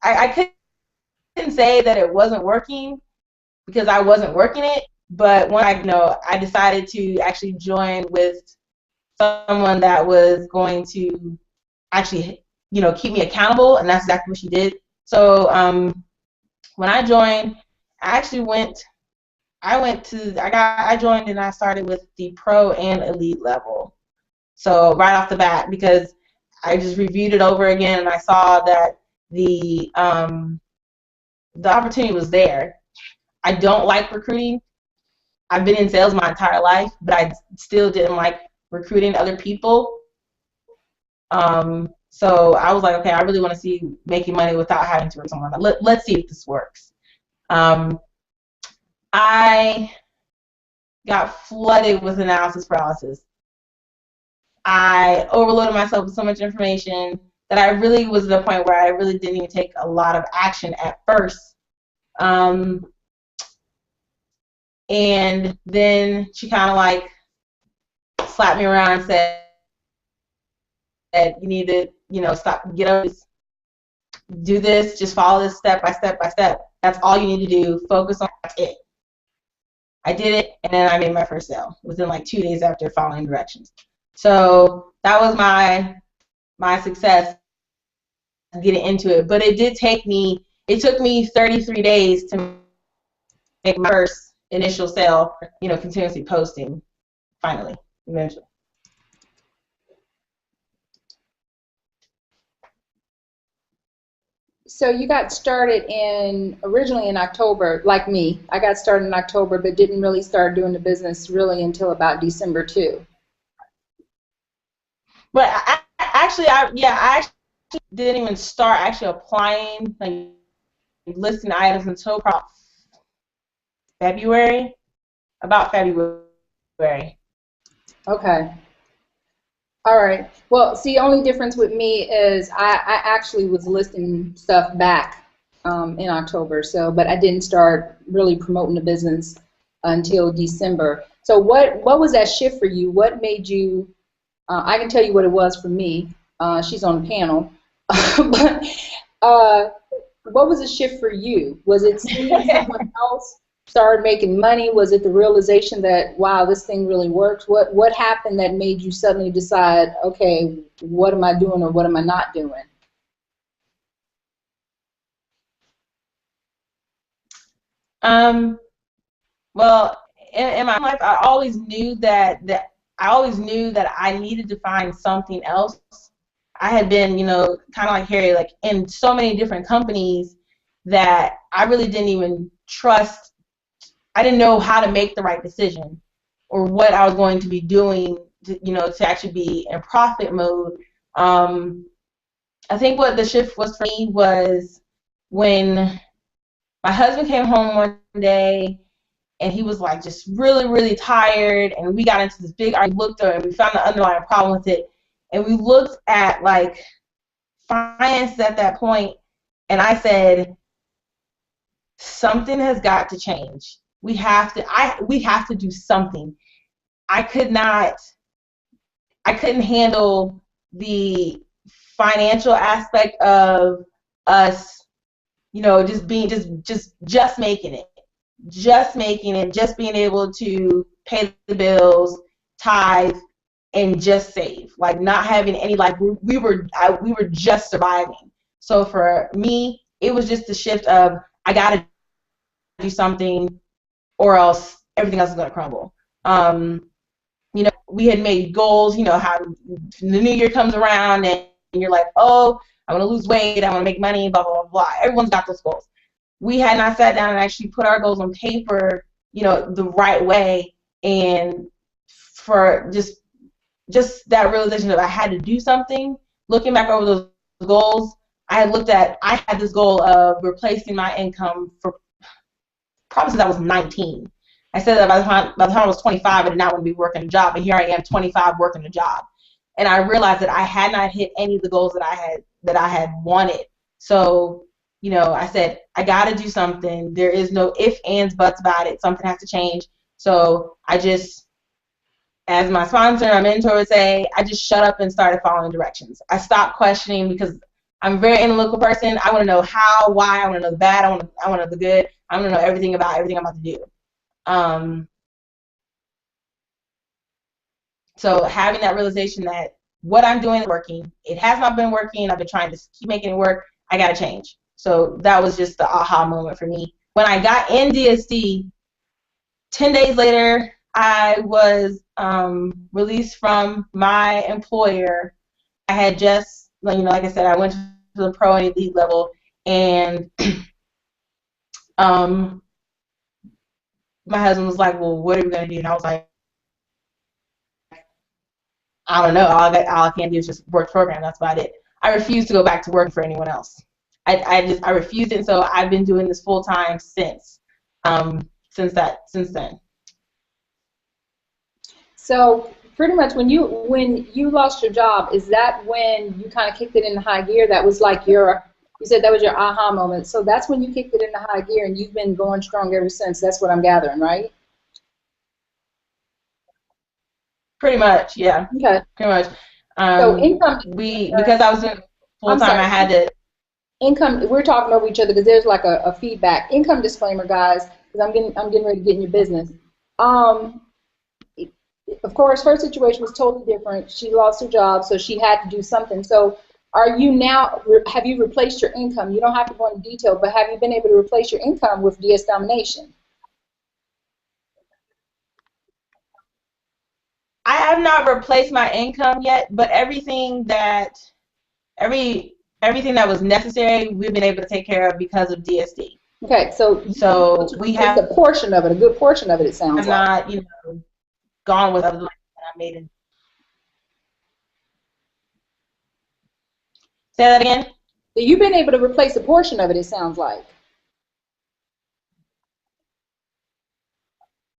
I couldn't say that it wasn't working because I wasn't working it, but when I decided to actually join with someone that was going to actually, keep me accountable, and that's exactly what she did. So when I joined, I joined and I started with the pro and elite level. So right off the bat, because I just reviewed it over again and I saw that the opportunity was there. I don't like recruiting. I've been in sales my entire life, but I still didn't like recruiting other people. So I was like, okay, I really want to see making money without having to work someone. Let's see if this works. I got flooded with analysis paralysis. I overloaded myself with so much information that I really was at a point where I really didn't even take a lot of action at first. And then she kind of like slapped me around and said, you need to, stop, get up, do this, just follow this step by step by step. That's all you need to do. Focus on it. I did it, and then I made my first sale within like 2 days after following directions. So that was my success getting into it. But it took me 33 days to make my first initial sale, continuously posting, finally, eventually. So you got started originally in October, like me. I got started in October, but didn't really start doing the business really until about December 2. But I actually didn't even start actually applying, like listing items until probably February, about February. Okay. All right. Well, see, the only difference with me is I actually was listing stuff back in October, but I didn't start really promoting the business until December. So what was that shift for you? What made you, I can tell you what it was for me. She's on the panel. But what was the shift for you? Was it seeing someone else started making money? Was it the realization that, wow, this thing really works? What happened that made you suddenly decide, okay, what am I doing or what am I not doing? Well, in my life, I always knew that I needed to find something else. I had been, kind of like Harry, like in so many different companies that I really didn't even trust I didn't know how to make the right decision or what I was going to be doing to, to actually be in profit mode. I think what the shift was for me was when my husband came home one day and he was like just really, really tired, and we got into this big argument. We looked at it and we found the underlying problem with it, and we looked at like finances at that point, and I said, something has got to change. We have to do something. I couldn't handle the financial aspect of us, just being just making it, just being able to pay the bills, tithe, and just save, like not having any, like we were just surviving. So for me, it was just the shift of I gotta do something or else everything else is gonna crumble. We had made goals, how the new year comes around and you're like, oh, I want to lose weight, I want to make money, blah, blah, blah, blah. Everyone's got those goals. We had not sat down and actually put our goals on paper, the right way, and for just that realization that I had to do something. Looking back over those goals, I had this goal of replacing my income for probably since I was 19. I said that by the time I was 25, I did not want to be working a job, and here I am, 25, working a job. And I realized that I had not hit any of the goals that I had wanted. So, I said, I got to do something. There is no ifs, ands, buts about it. Something has to change. So I just, as my sponsor, my mentor would say, I just shut up and started following directions. I stopped questioning because I'm a very analytical person. I want to know how, why. I want to know the bad. I want to know the good. I want to know everything about everything I'm about to do. So having that realization that what I'm doing is working. It has not been working. I've been trying to keep making it work. I got to change. So that was just the aha moment for me. When I got in DSD, 10 days later, I was released from my employer. I had just, like I said, I went to the pro and elite level, and my husband was like, well, what are we going to do? And I was like, I don't know. All I can do is just work program. That's about it. I refuse to go back to working for anyone else. I refused it, and so I've been doing this full time since then. So pretty much when you lost your job, is that when you kind of kicked it into high gear? That was like you said that was your aha moment. So that's when you kicked it into high gear, and you've been going strong ever since. That's what I'm gathering, right? Pretty much, yeah. Okay. Pretty much. So income. Because I was doing full time, I had to. Income. We're talking over each other because there's like a feedback. Income disclaimer, guys, because I'm getting ready to get in your business. Of course, her situation was totally different. She lost her job, so she had to do something. So have you replaced your income? You don't have to go into detail, but have you been able to replace your income with DS Domination? I have not replaced my income yet, but everything that was necessary, we've been able to take care of because of DSD. Okay, so we have a portion of it, a good portion of it. It sounds like. Not, gone with other life that I made in. Say that again. So you've been able to replace a portion of it. It sounds like.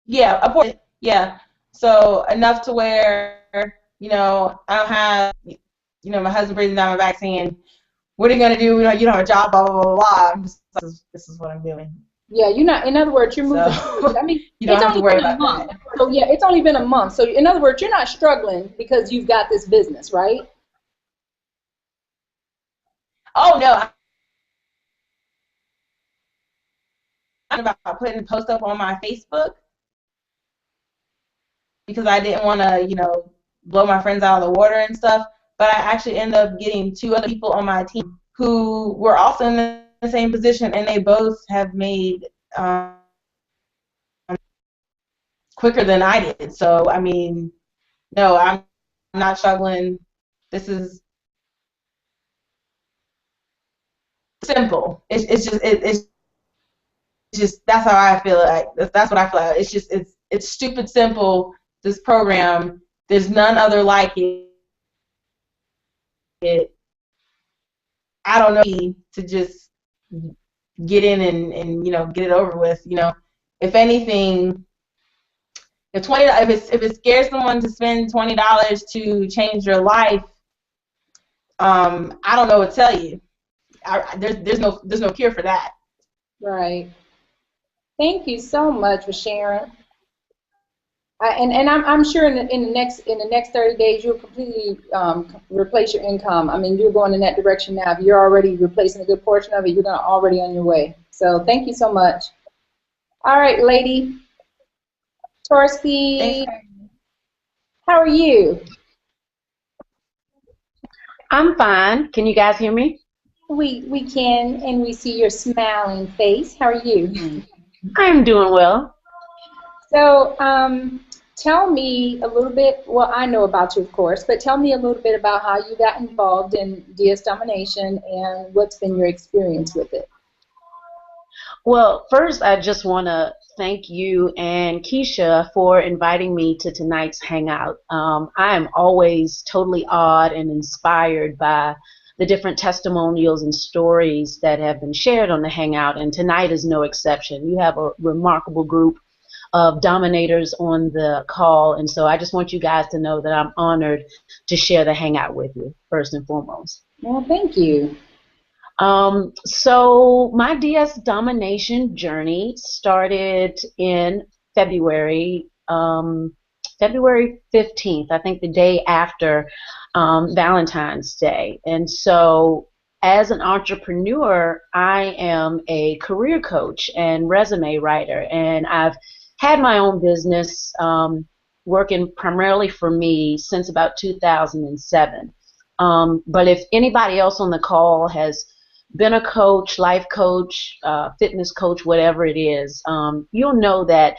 Yeah, a portion. Yeah. So enough to where I don't have my husband breathing down my back saying, "What are you gonna do? You don't have a job, blah blah blah blah." I'm just like, this is what I'm doing. Yeah, you're not. In other words, you're moving. So, I mean, you don't have to worry about that. So yeah, it's only been a month. So in other words, you're not struggling because you've got this business, right? Oh no. I'm about putting a post up on my Facebook because I didn't want to, blow my friends out of the water and stuff. But I actually ended up getting 2 other people on my team who were also in the same position, and they both have made quicker than I did. So I mean, no, I'm not struggling. This is simple. It's just that's how I feel like. That's what I feel like. It's just it's stupid simple. This program, there's none other like it. I don't know to just get in and get it over with. If anything, if it scares someone to spend $20 to change their life, I don't know what to tell you. There's no cure for that. Right. Thank you so much for sharing. And I'm sure in the next 30 days you'll completely replace your income. I mean, you're going in that direction now. If you're already replacing a good portion of it, you're already on your way. So thank you so much. All right, lady. Torsky, how are you? I'm fine. Can you guys hear me? We can, and we see your smiling face. How are you? I'm doing well. So, tell me a little bit, well, I know about you, of course, but tell me a little bit about how you got involved in DS Domination and what's been your experience with it. Well, first, I just want to thank you and Keisha for inviting me to tonight's hangout. I am always totally awed and inspired by the different testimonials and stories that have been shared on the hangout, and tonight is no exception. You have a remarkable group of dominators on the call, and so I just want you guys to know that I'm honored to share the hangout with you, first and foremost. Well, thank you. So my DS Domination journey started in February, February 15th, I think the day after Valentine's Day. And so as an entrepreneur, I am a career coach and resume writer, and I've had my own business working primarily for me since about 2007. But if anybody else on the call has been a coach, life coach, fitness coach, whatever it is, you'll know that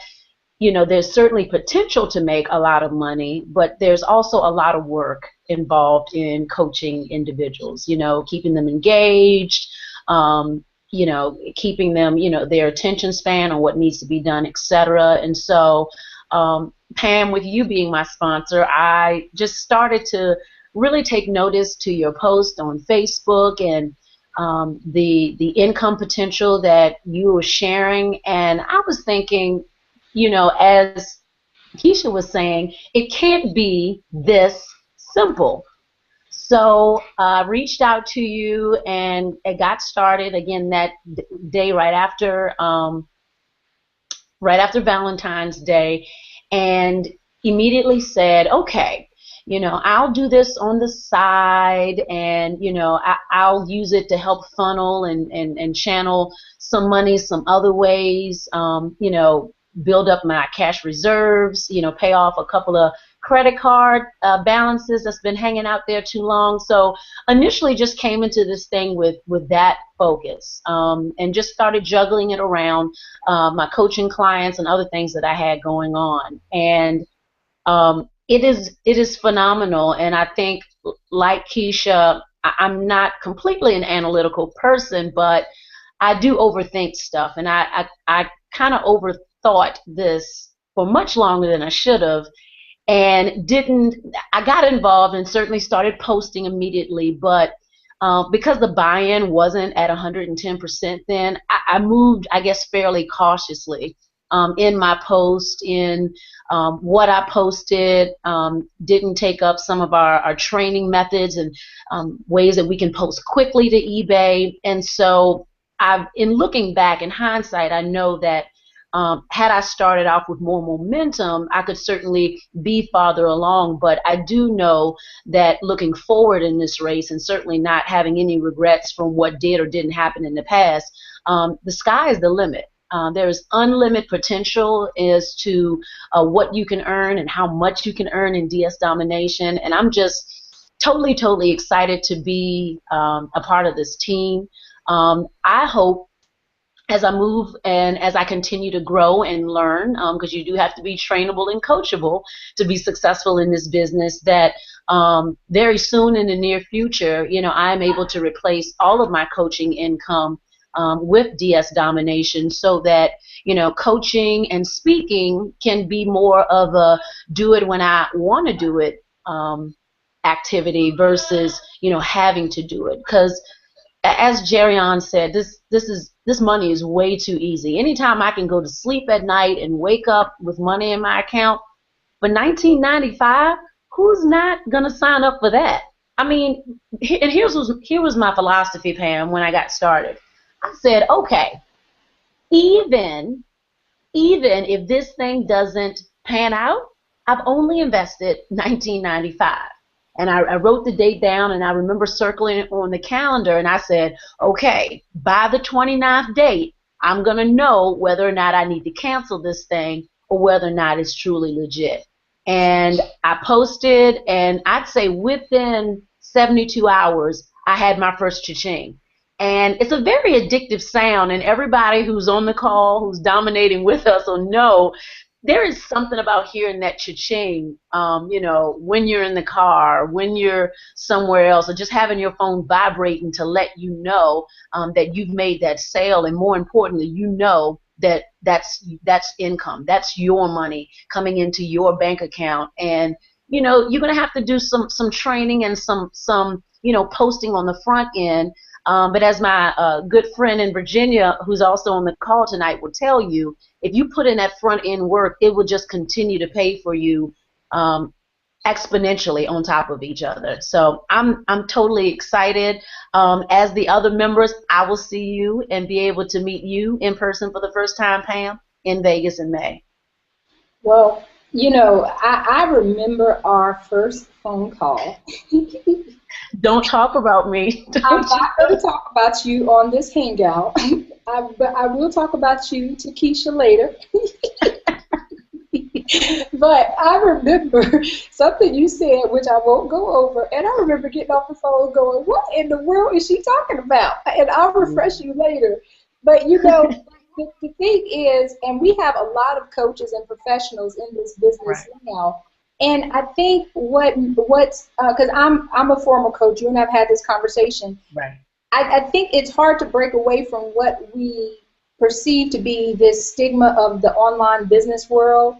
there's certainly potential to make a lot of money, but there's also a lot of work involved in coaching individuals, keeping them engaged, keeping them, their attention span on what needs to be done, etc. And so, Pam, with you being my sponsor, I just started to really take notice to your post on Facebook and the income potential that you were sharing, and I was thinking, as Keisha was saying, it can't be this simple. So I reached out to you, and it got started again that day right after Valentine's Day, and immediately said, okay, I'll do this on the side, and I'll use it to help funnel and channel some money some other ways, build up my cash reserves, pay off a couple of credit card balances that's been hanging out there too long. So initially just came into this thing with that focus, and just started juggling it around my coaching clients and other things that I had going on. And it is phenomenal, and I think, like Keisha, I'm not completely an analytical person, but I do overthink stuff, and I kind of overthought this for much longer than I should have, and didn't. I got involved and certainly started posting immediately, but because the buy-in wasn't at 110% then, I moved, I guess, fairly cautiously in my post, in what I posted, didn't take up some of our training methods and ways that we can post quickly to eBay. And so in looking back in hindsight, I know that had I started off with more momentum, I could certainly be farther along. But I do know that looking forward in this race, and certainly not having any regrets from what did or didn't happen in the past, the sky is the limit. There is unlimited potential as to what you can earn and how much you can earn in DS Domination, and I'm just totally excited to be a part of this team. I hope as I move and as I continue to grow and learn, because you do have to be trainable and coachable to be successful in this business, that very soon in the near future, I am able to replace all of my coaching income with DS Domination, so that, you know, coaching and speaking can be more of a do it when I want to do it activity versus, you know, having to do it. Because as Jerion said, this money is way too easy. Anytime I can go to sleep at night and wake up with money in my account, but $19.95, who's not gonna sign up for that? I mean, and here was my philosophy, Pam, when I got started. I said, okay, even if this thing doesn't pan out, I've only invested $19.95. And I wrote the date down, and I remember circling it on the calendar, and I said, okay, by the 29th date, I'm going to know whether or not I need to cancel this thing or whether or not it's truly legit. And I posted, and I'd say within 72 hours, I had my first cha-ching. And it's a very addictive sound, and everybody who's on the call, who's dominating with us, will know there is something about hearing that cha-ching, you know, when you're in the car, when you're somewhere else, or just having your phone vibrating to let you know that you've made that sale, and more importantly, you know that that's income, that's your money coming into your bank account. And you know, you're going to have to do some training and some you know, posting on the front end. But as my good friend in Virginia, who's also on the call tonight, will tell you, if you put in that front end work, it will just continue to pay for you exponentially on top of each other. So I'm totally excited. As the other members, I will see you and be able to meet you in person for the first time, Pam, in Vegas in May. Well, you know, I remember our first phone call. Don't talk about me. I'm not going to talk about you on this hangout, but I will talk about you to Keisha later. But I remember something you said, which I won't go over, and I remember getting off the phone going, what in the world is she talking about? And I'll refresh you later. But, you know, the thing is, and we have a lot of coaches and professionals in this business now, and I think what's because I'm a former coach, you and I've had this conversation. Right. I think it's hard to break away from what we perceive to be this stigma of the online business world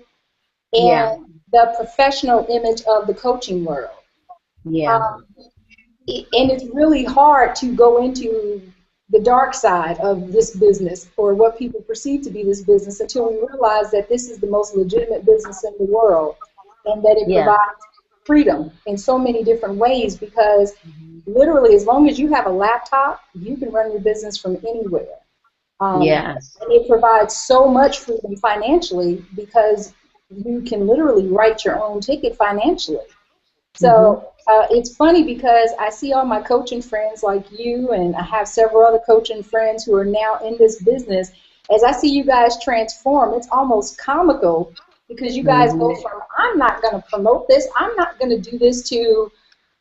and the professional image of the coaching world. Yeah. And it's really hard to go into the dark side of this business, or what people perceive to be this business, until we realize that this is the most legitimate business in the world, and that it provides freedom in so many different ways, because literally, as long as you have a laptop, you can run your business from anywhere. Yes. And it provides so much freedom financially, because you can literally write your own ticket financially. So it's funny, because I see all my coaching friends like you, and I have several other coaching friends who are now in this business. As I see you guys transform, it's almost comical, because you guys go from, I'm not going to promote this, I'm not going to do this, to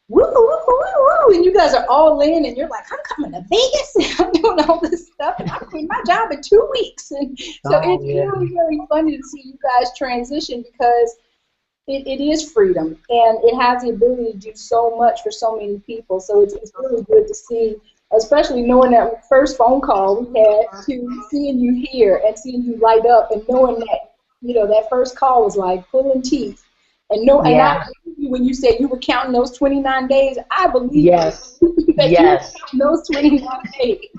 woo, woo, woo, woo, and you guys are all in, and you're like, I'm coming to Vegas, and I'm doing all this stuff, and I'm quitting my job in 2 weeks. And so it's really, really funny to see you guys transition, because it is freedom, and it has the ability to do so much for so many people. So it's really good to see, especially knowing that first phone call we had, to seeing you here and seeing you light up, and knowing that, you know, that first call was like pulling teeth. And and I believe you when you said you were counting those 29 days. I believe you that you were counting those 29 days.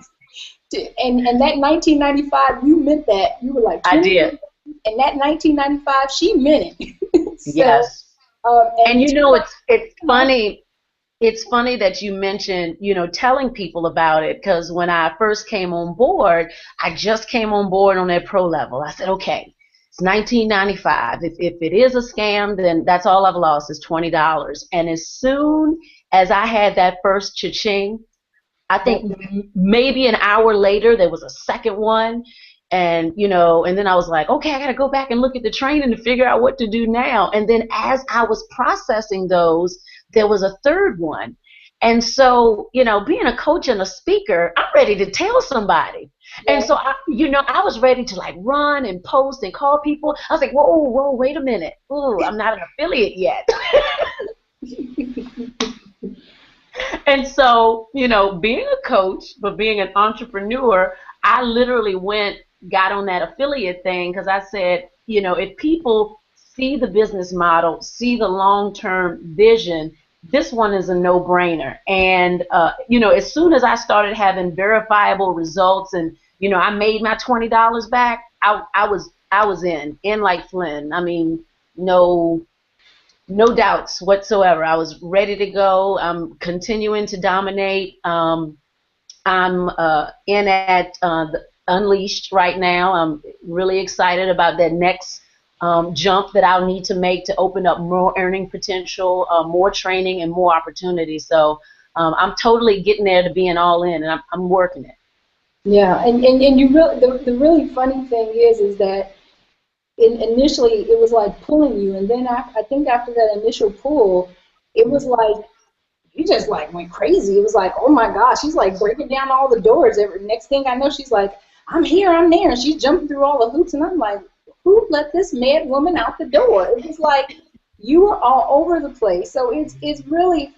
And that 1995, you meant that. You were like, I did. And that 1995, she meant it. So, yes. And you know, it's funny. It's funny that you mentioned, you know, telling people about it, because when I first came on board, I just came on board on that pro level. I said, okay, it's $19.95. If it is a scam, then that's all I've lost is $20. And as soon as I had that first cha-ching, I think maybe an hour later there was a second one. And, you know, and then I was like, okay, I got to go back and look at the training to figure out what to do now. And then as I was processing those, there was a third one. And so, you know, being a coach and a speaker, I'm ready to tell somebody. And so, I was ready to like run and post and call people. I was like, whoa, wait a minute. Ooh, I'm not an affiliate yet. And so, you know, being a coach, but being an entrepreneur, I literally got on that affiliate thing because I said, you know, if people see the business model, see the long-term vision, this one is a no-brainer. And, you know, as soon as I started having verifiable results and, you know, I made my $20 back, I was in like Flynn. I mean, no doubts whatsoever. I was ready to go. I'm continuing to dominate. I'm in at the Unleashed right now. I'm really excited about that next jump that I'll need to make to open up more earning potential, more training, and more opportunity. So I'm totally getting there to being all in, and I'm working it. Yeah, and you really, the really funny thing is that initially it was like pulling you, and then I think after that initial pull, it was like you just like went crazy. It was like, oh my gosh, she's like breaking down all the doors. Next thing I know, she's like, I'm here, I'm there, and she's jumping through all the hoops, and I'm like, who let this mad woman out the door? It was like you were all over the place. So it's really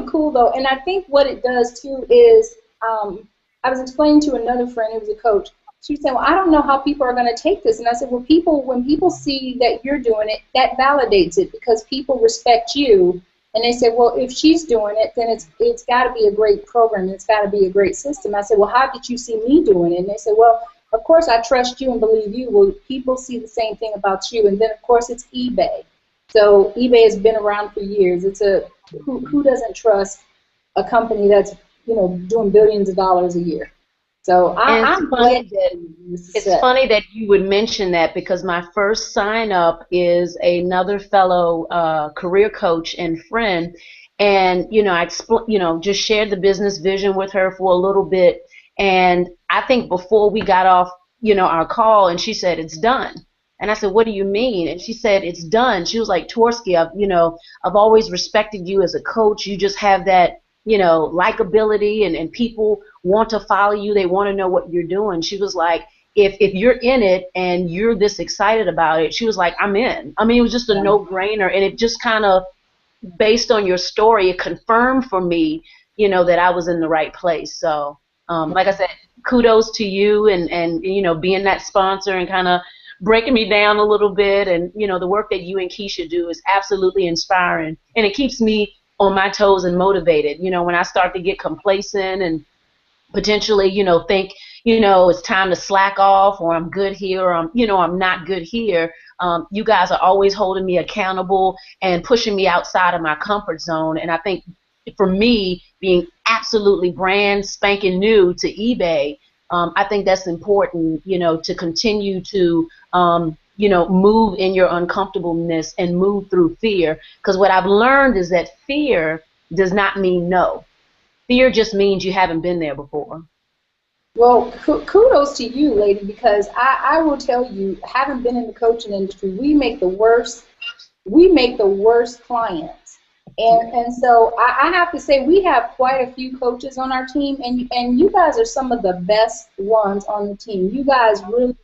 cool though, and I think what it does too is I was explaining to another friend who was a coach. She said, well, I don't know how people are going to take this. And I said, well, when people see that you're doing it, that validates it because people respect you. And they said, well, if she's doing it, then it's got to be a great program. It's got to be a great system. I said, well, how did you see me doing it? And they said, well, of course I trust you and believe you. Well, people see the same thing about you. And then, of course, it's eBay. So eBay has been around for years. It's who doesn't trust a company that's, you know, doing billions of dollars a year? So I'm glad that it's funny that you would mention that because my first sign up is another fellow career coach and friend, and you know I just shared the business vision with her for a little bit, and I think before we got off our call, and she said it's done, and I said what do you mean? And she said it's done. She was like, Torsky, I've always respected you as a coach. You just have that likability, and people want to follow you. They want to know what you're doing. She was like, if you're in it and you're this excited about it, she was like, I'm in. I mean, it was just a no-brainer, and it just kind of, based on your story, it confirmed for me, that I was in the right place. So, like I said, kudos to you and being that sponsor and kind of breaking me down a little bit, and the work that you and Keisha do is absolutely inspiring, and it keeps me on my toes and motivated. When I start to get complacent and potentially, think, it's time to slack off, or I'm good here, or I'm not good here. You guys are always holding me accountable and pushing me outside of my comfort zone. And I think for me, being absolutely brand spanking new to eBay, I think that's important, to continue to, move in your uncomfortableness and move through fear. Because what I've learned is that fear does not mean no. Fear just means you haven't been there before. Well, kudos to you, lady, because I will tell you, having been in the coaching industry, we make the worst clients. And so I have to say we have quite a few coaches on our team, and you guys are some of the best ones on the team. You guys really,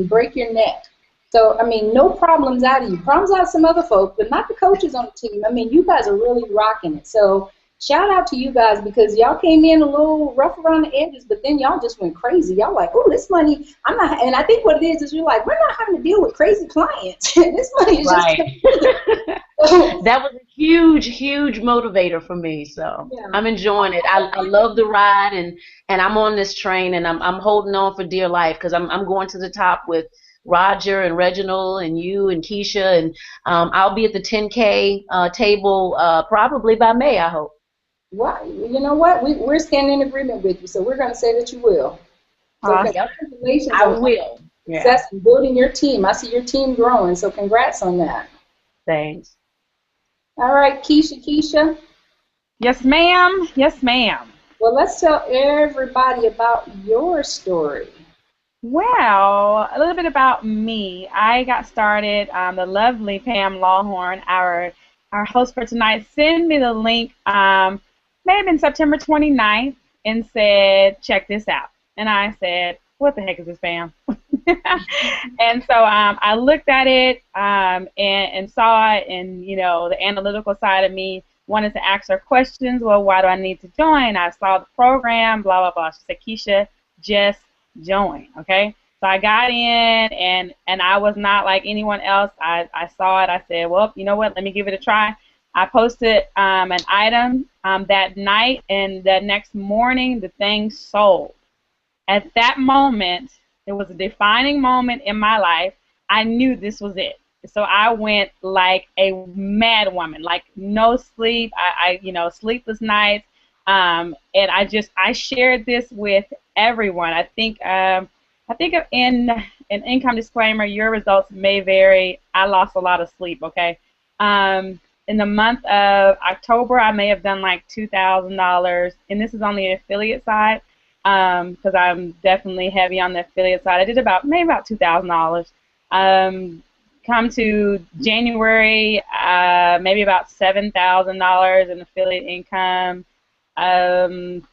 break your neck. So, no problems out of you. Problems out of some other folks, but not the coaches on the team. You guys are really rocking it. So shout out to you guys, because y'all came in a little rough around the edges, but then y'all just went crazy. Y'all like, oh, this money, I'm not, and I think what it is you're like, we're not having to deal with crazy clients. This money is right. just That was a huge, huge motivator for me. So yeah. I'm enjoying it. I love the ride, and I'm on this train, and I'm holding on for dear life, because I'm going to the top with Roger and Reginald and you and Keisha, and I'll be at the 10K table probably by May, I hope. Well, you know what? We're standing in agreement with you, so we're going to say that you will. So congratulations I will. Success in building your team. I see your team growing, so congrats on that. Thanks. All right, Keisha. Yes, ma'am. Yes, ma'am. Well, let's tell everybody about your story. Well, a little bit about me. I got started. The lovely Pam Lawhorn, our host for tonight, sent me the link. May have been September 29th, and said, check this out. And I said, what the heck is this, Pam? And so I looked at it and saw it, and, the analytical side of me wanted to ask her questions. Well, why do I need to join? I saw the program, blah, blah, blah. She said, Keisha, just join, okay? So I got in, and I was not like anyone else. I saw it. I said, well, you know what? Let me give it a try. I posted an item that night, and the next morning, the thing sold. At that moment, it was a defining moment in my life. I knew this was it. So I went like a mad woman, like no sleep, sleepless nights, and I shared this with everyone. I think in an income disclaimer, your results may vary. I lost a lot of sleep. Okay, in the month of October, I may have done like $2,000, and this is on the affiliate side, because I'm definitely heavy on the affiliate side. I did maybe about $2,000. Come to January, maybe about $7,000 in affiliate income.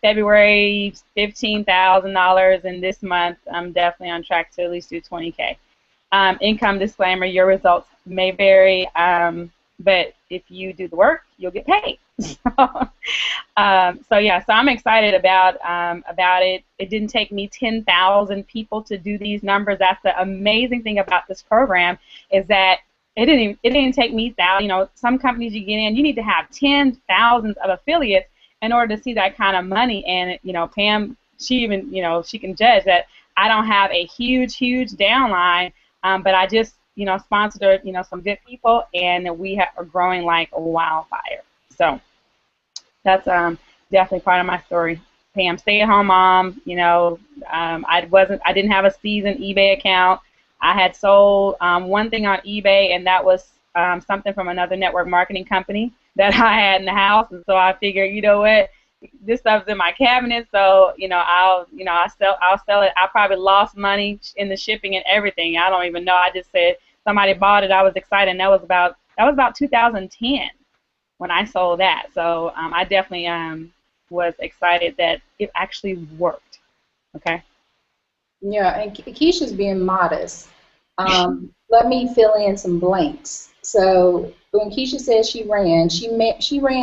February, $15,000, and this month I'm definitely on track to at least do 20K. Income disclaimer: your results may vary, but if you do the work, you'll get paid. So yeah, so I'm excited about it. It didn't take me 10,000 people to do these numbers. That's the amazing thing about this program, is that it didn't take me some companies you get in, you need to have 10,000 of affiliates in order to see that kind of money. And Pam, she can judge that I don't have a huge downline, but I just sponsored some good people, and we are growing like a wildfire. So that's definitely part of my story. Pam, stay-at-home mom. I didn't have a seasoned eBay account. I had sold one thing on eBay, and that was something from another network marketing company that I had in the house. And so I figured, you know what, this stuff's in my cabinet, so I'll sell it. I probably lost money in the shipping and everything. I don't even know. I just said somebody bought it. I was excited. And that was about 2010 when I sold that. So I definitely was excited that it actually worked. Okay. Yeah, and Keisha's being modest. Let me fill in some blanks. So when Keisha says she ran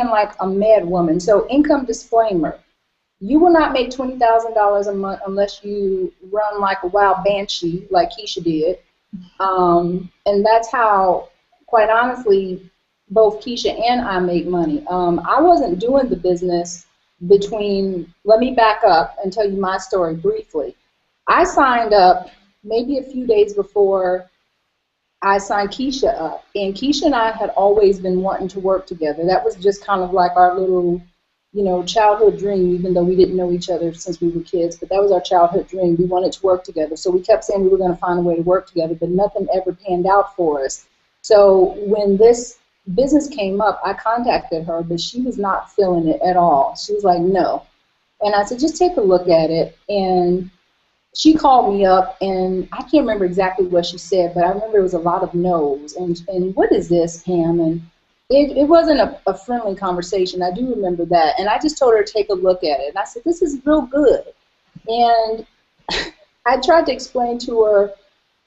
like a mad woman. So income disclaimer: you will not make $20,000 a month unless you run like a wild banshee, like Keisha did. And that's how, quite honestly, both Keisha and I make money. I wasn't doing the business let me back up and tell you my story briefly. I signed up maybe a few days before I signed Keisha up, and Keisha and I had always been wanting to work together. That was just kind of like our little, childhood dream, even though we didn't know each other since we were kids, but that was our childhood dream. We wanted to work together, so we kept saying we were going to find a way to work together, but nothing ever panned out for us. So when this business came up, I contacted her, but she was not feeling it at all. She was like, no. And I said, just take a look at it. And she called me up, and I can't remember exactly what she said, but I remember it was a lot of no's. And what is this, Pam? And it wasn't a friendly conversation. I do remember that. And I just told her to take a look at it. And I said, this is real good. And I tried to explain to her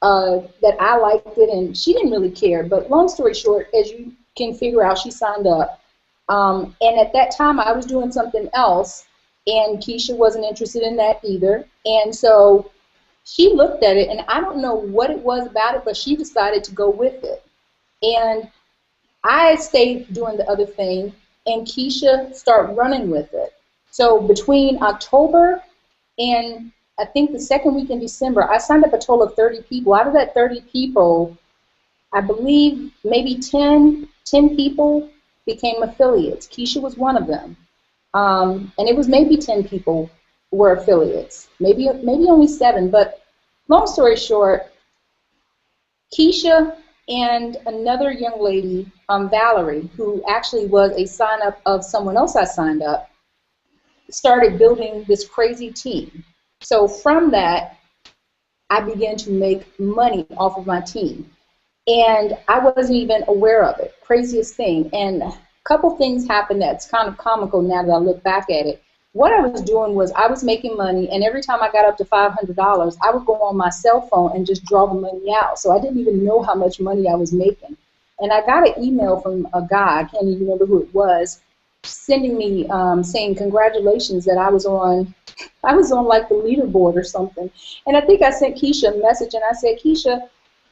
that I liked it, and she didn't really care. But long story short, as you can figure out, she signed up. And at that time, I was doing something else, and Keisha wasn't interested in that either. And so she looked at it, and I don't know what it was about it, but she decided to go with it. And I stayed doing the other thing, and Keisha started running with it. So between October and I think the second week in December, I signed up a total of 30 people. Out of that 30 people, I believe maybe 10 people became affiliates. Keisha was one of them. And it was maybe 10 people were affiliates, maybe only 7. But long story short, Keisha and another young lady, Valerie, who actually was a sign-up of someone else I signed up, started building this crazy team. So from that, I began to make money off of my team. And I wasn't even aware of it. Craziest thing. And a couple things happened that's kind of comical now that I look back at it. What I was doing was I was making money, and every time I got up to $500, I would go on my cell phone and just draw the money out. So I didn't even know how much money I was making. And I got an email from a guy, I can't even remember who it was, sending me saying congratulations that I was on like the leaderboard or something. And I think I sent Keisha a message and I said, Keisha,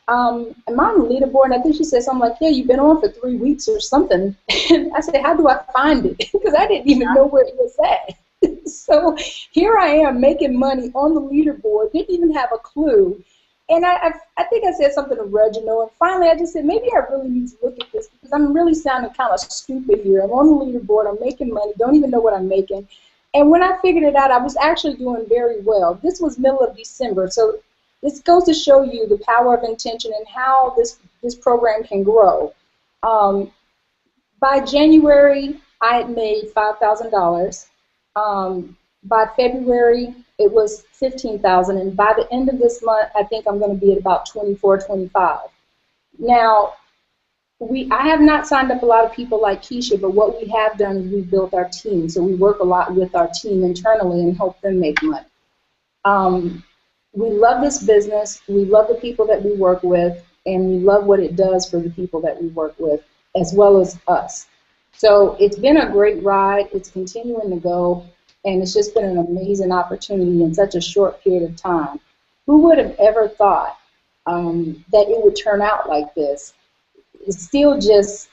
am I on the leaderboard? And I think she said something like, yeah, you've been on for 3 weeks or something. And I said, how do I find it? Because I didn't even know where it was at. So here I am making money on the leaderboard, didn't even have a clue. And I think I said something to Reginald, and finally I just said, maybe I really need to look at this because I'm really sounding kind of stupid here. I'm on the leaderboard, I'm making money, don't even know what I'm making. And when I figured it out, I was actually doing very well. This was middle of December, so this goes to show you the power of intention and how this program can grow. By January, I had made $5,000. By February, it was $15,000, and by the end of this month, I think I'm going to be at about 24, 25. Now, I have not signed up a lot of people like Keisha, but what we have done is we've built our team. So we work a lot with our team internally and help them make money. We love this business. We love the people that we work with, and we love what it does for the people that we work with, as well as us. So it's been a great ride. It's continuing to go. And it's just been an amazing opportunity in such a short period of time. Who would have ever thought that it would turn out like this? It's still just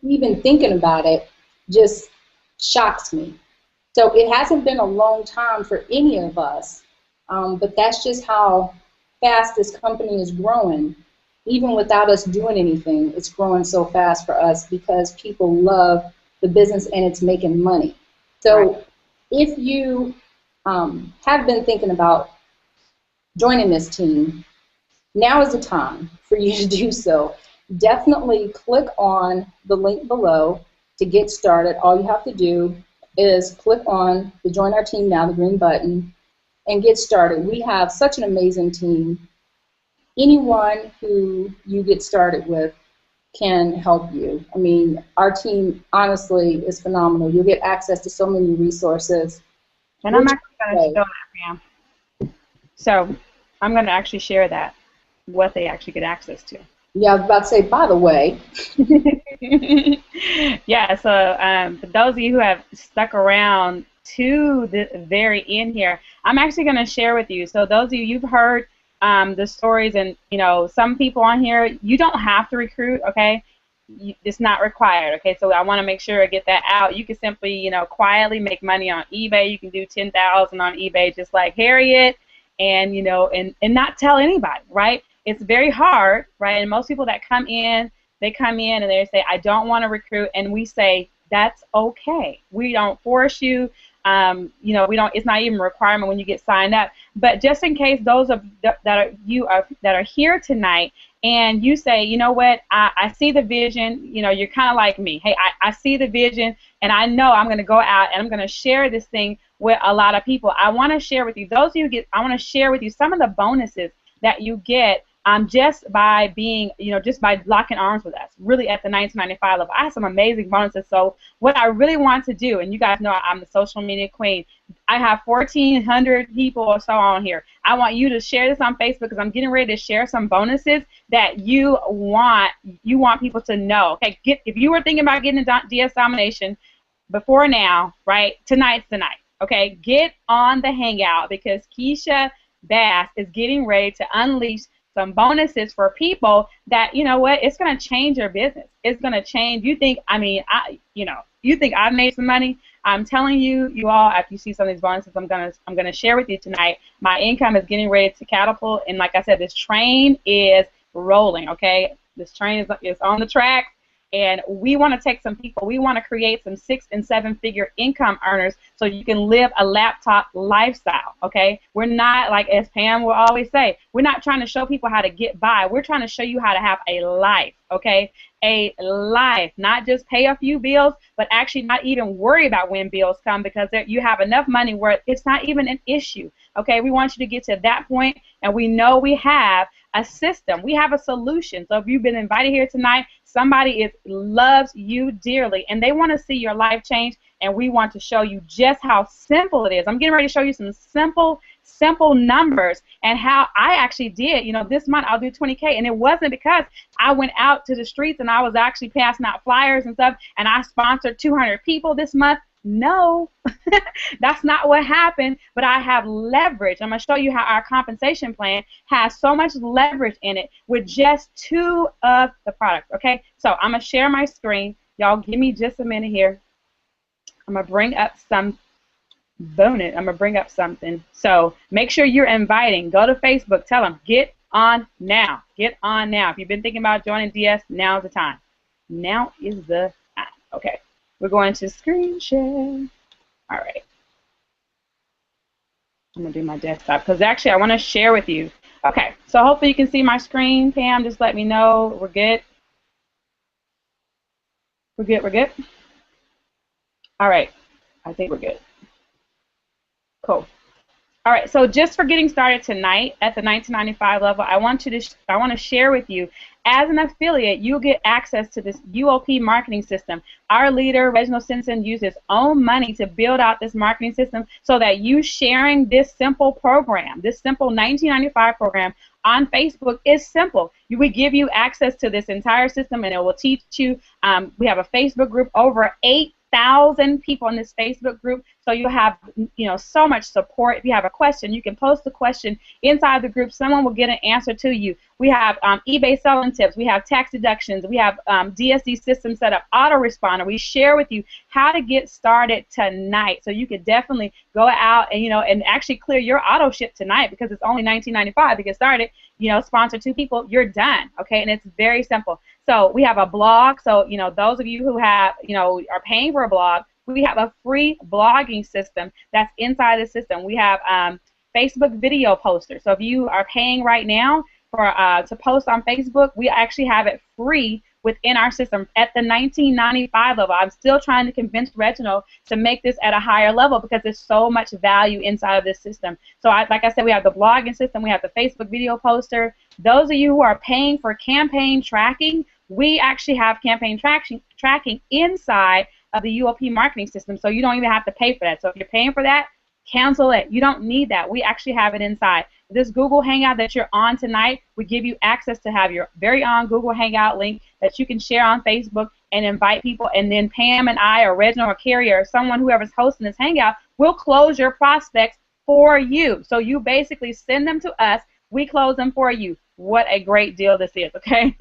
even thinking about it just shocks me. So it hasn't been a long time for any of us, but that's just how fast this company is growing. Even without us doing anything, it's growing so fast for us because people love the business and it's making money. So if you have been thinking about joining this team, now is the time for you to do so. Definitely click on the link below to get started. All you have to do is click on the Join Our Team Now, the green button, and get started. We have such an amazing team. Anyone who you get started with can help you. I mean, our team honestly is phenomenal. You'll get access to so many resources. And I'm actually going to show that, Pam. So I'm going to actually share that, what they actually get access to. Yeah, I was about to say, by the way. Yeah, so for those of you who have stuck around to the very end here, I'm actually going to share with you. So those of you, you've heard the stories, and some people on here, you don't have to recruit, okay? It's not required, okay? So I want to make sure I get that out. You can simply, quietly make money on eBay. You can do 10,000 on eBay, just like Harriet, and and not tell anybody, right? It's very hard, right? And most people that come in, they come in and they say, I don't want to recruit, and we say that's okay. We don't force you. We don't. It's not even a requirement when you get signed up. But just in case those of that are here tonight, and you say, you know what, I see the vision. You're kind of like me. Hey, I see the vision, and I know I'm going to go out and I'm going to share this thing with a lot of people. I want to share with you. Those of you I want to share with you some of the bonuses that you get. Just by being, just by locking arms with us, really at the 1995 level. I have some amazing bonuses. So what I really want to do, and you guys know I'm the social media queen, I have 1,400 people or so on here. I want you to share this on Facebook because I'm getting ready to share some bonuses that you want people to know. Okay, if you were thinking about getting a DS Domination before now, right? Tonight's the night. Okay, get on the Hangout because Keisha Bass is getting ready to unleash some bonuses for people that, it's going to change your business. It's going to change. You think, you think I've made some money? I'm telling you, you all, after you see some of these bonuses I'm gonna share with you tonight, my income is getting ready to catapult, and like I said, this train is rolling, okay? This train is on the track. And we want to take some people, we want to create some 6- and 7-figure income earners so you can live a laptop lifestyle, okay? We're not, like as Pam will always say, we're not trying to show people how to get by. We're trying to show you how to have a life, okay? A life, not just pay a few bills, but actually not even worry about when bills come because you have enough money where it's not even an issue, okay? We want you to get to that point, and we know we have a system. We have a solution. So if you've been invited here tonight, somebody loves you dearly, and they want to see your life change, and we want to show you just how simple it is. I'm getting ready to show you some simple simple numbers, and how I actually did, you know, this month I'll do 20K, and it wasn't because I went out to the streets and I was actually passing out flyers and stuff, and I sponsored 200 people this month. No, that's not what happened, but I have leverage. I'm going to show you how our compensation plan has so much leverage in it with just 2 of the products, okay? So I'm going to share my screen. Y'all give me just a minute here. I'm going to bring up some bonus. I'm going to bring up something. So make sure you're inviting. Go to Facebook. Tell them, get on now. Get on now. If you've been thinking about joining DS, now's the time. Now is the time. Okay. We're going to screen share. All right. I'm going to do my desktop because actually I want to share with you. Okay. So hopefully you can see my screen. Pam, just let me know. We're good. We're good. We're good. All right. I think we're good. Cool. All right, so just for getting started tonight at the 1995 level, I want to share with you, as an affiliate, you'll get access to this UOP marketing system. Our leader, Reginald Simpson, used his own money to build out this marketing system so that you sharing this simple program, this simple 1995 program on Facebook is simple. We give you access to this entire system, and it will teach you. We have a Facebook group, over 8,000 people in this Facebook group, so you'll have, you know, so much support. If you have a question, you can post the question inside the group. Someone will get an answer to you. We have eBay selling tips. We have tax deductions. We have DSD system set up, autoresponder. We share with you how to get started tonight, so you could definitely go out and, you know, and actually clear your auto ship tonight because it's only $19.95 to get started. You know, sponsor 2 people, you're done. Okay, and it's very simple. So we have a blog. So, you know, those of you who have, you know, are paying for a blog, we have a free blogging system that's inside the system. We have Facebook video posters. So if you are paying right now for to post on Facebook, we actually have it free within our system at the 1995 level. I'm still trying to convince Reginald to make this at a higher level because there's so much value inside of this system. So like I said, we have the blogging system, we have the Facebook video poster. Those of you who are paying for campaign tracking, we actually have campaign tracking inside of the UOP marketing system, so you don't even have to pay for that. So if you're paying for that, cancel it. You don't need that. We actually have it inside. This Google Hangout that you're on tonight, we give you access to have your very own Google Hangout link that you can share on Facebook and invite people, and then Pam and I or Reginald or Carrie or someone, whoever's hosting this Hangout, will close your prospects for you. So you basically send them to us, we close them for you. What a great deal this is, okay?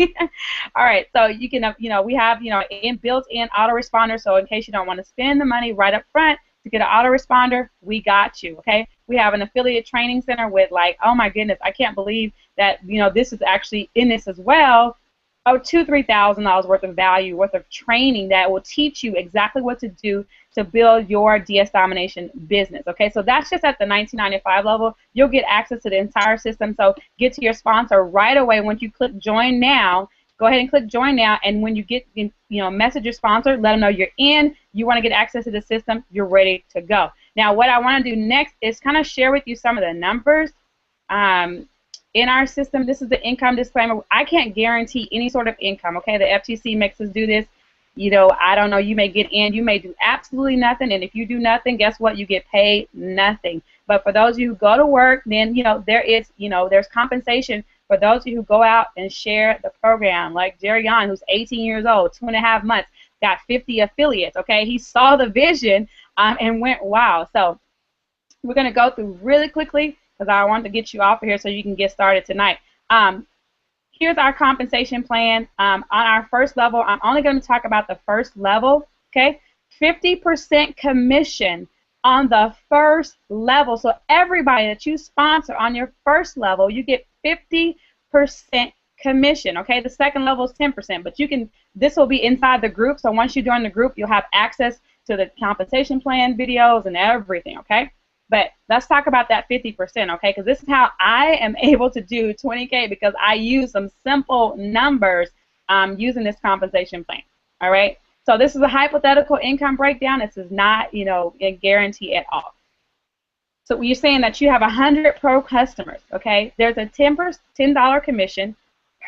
All right, so you can, you know, we have, you know, built-in autoresponder, so in case you don't want to spend the money right up front to get an autoresponder, we got you, okay? We have an affiliate training center with, like, oh my goodness, I can't believe that, you know, this is actually in this as well. Oh, $2,000-3,000 worth of value, worth of training that will teach you exactly what to do to build your DS Domination business. Okay, so that's just at the 1995 level. You'll get access to the entire system. So get to your sponsor right away once you click Join Now. Go ahead and click Join Now, and when you get, you know, message your sponsor, let them know you're in. You want to get access to the system. You're ready to go. Now, what I want to do next is kind of share with you some of the numbers. In our system, this is the income disclaimer. I can't guarantee any sort of income, okay? The FTC makes us do this. You know, I don't know, you may get in, you may do absolutely nothing, and if you do nothing, guess what? You get paid nothing. But for those of you who go to work, then, you know, there is, you know, there's compensation for those of you who go out and share the program, like Jerry Yon, who's 18 years old, 2.5 months, got 50 affiliates, okay? He saw the vision and went, wow. So we're going to go through really quickly, because I want to get you off of here so you can get started tonight. Here's our compensation plan. On our first level, I'm only going to talk about the first level, okay? 50% commission on the first level. So everybody that you sponsor on your first level, you get 50% commission, okay? The second level is 10%, but you can, this will be inside the group, so once you join the group, you'll have access to the compensation plan videos and everything, okay? But let's talk about that 50%, okay? Because this is how I am able to do 20K, because I use some simple numbers using this compensation plan, all right? So this is a hypothetical income breakdown. This is not, you know, a guarantee at all. So you're saying that you have 100 pro customers, okay? There's a $10 commission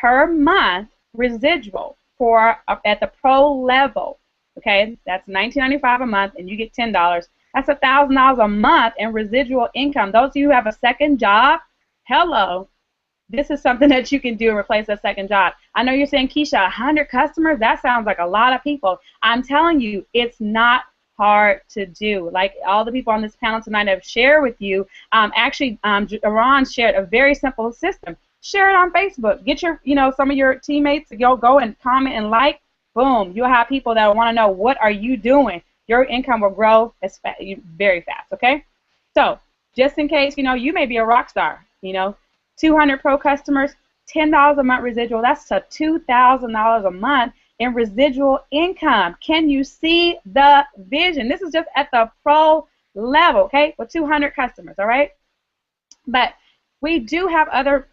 per month residual for at the pro level, okay? That's $19.95 a month, and you get $10. That's $1,000 a month in residual income. Those of you who have a second job, hello. This is something that you can do and replace that second job. I know you're saying, Keisha, 100 customers? That sounds like a lot of people. I'm telling you, it's not hard to do. Like all the people on this panel tonight have shared with you. Ron shared a very simple system. Share it on Facebook. Get your, some of your teammates to go and comment and like. Boom. You'll have people that want to know, what are you doing? Your income will grow very fast, okay? So just in case, you may be a rock star, 200 pro customers, $10 a month residual. That's to $2,000 a month in residual income. Can you see the vision? This is just at the pro level, okay, with 200 customers, all right? But we do have other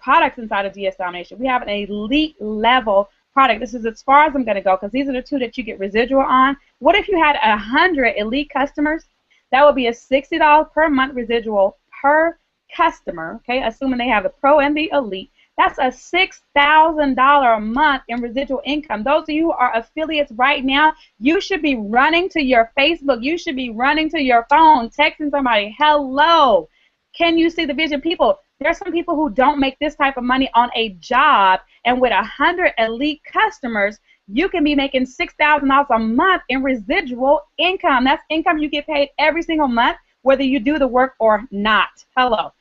products inside of DS Domination. We have an elite level product. This is as far as I'm going to go because these are the two that you get residual on. What if you had 100 elite customers? That would be a $60 per month residual per customer, okay, assuming they have the pro and the elite. That's a $6,000 a month in residual income. Those of you who are affiliates right now, you should be running to your Facebook. You should be running to your phone, texting somebody, hello. Can you see the vision? People, there are some people who don't make this type of money on a job, and with 100 elite customers, you can be making $6,000 a month in residual income. That's income you get paid every single month, whether you do the work or not. Hello.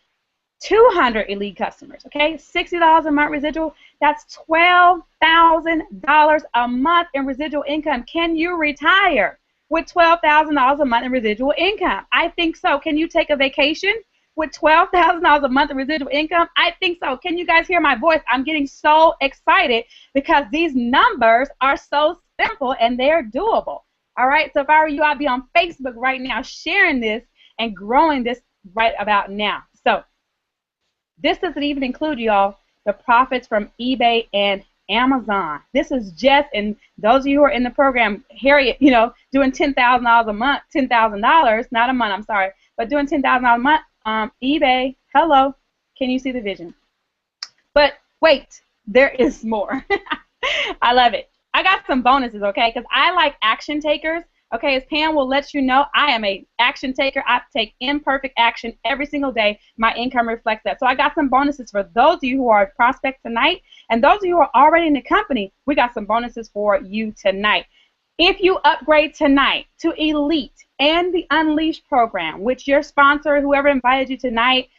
200 elite customers, okay? $60 a month residual. That's $12,000 a month in residual income. Can you retire with $12,000 a month in residual income? I think so. Can you take a vacation with $12,000 a month in residual income? I think so. Can you guys hear my voice? I'm getting so excited because these numbers are so simple and they're doable. All right, so if I were you, I'd be on Facebook right now sharing this and growing this right about now. So this doesn't even include, y'all, the profits from eBay and Amazon. This is just, and those of you who are in the program, Harriet, doing $10,000 a month, $10,000, not a month, I'm sorry, but doing $10,000 a month, eBay, hello, can you see the vision? But wait, there is more. I love it. I got some bonuses, okay, because I like action takers. Okay, as Pam will let you know, I am an action taker. I take imperfect action every single day. My income reflects that. So I got some bonuses for those of you who are prospects tonight, and those of you who are already in the company, we got some bonuses for you tonight. If you upgrade tonight to Elite and the Unleashed program, which your sponsor, whoever invited you tonight,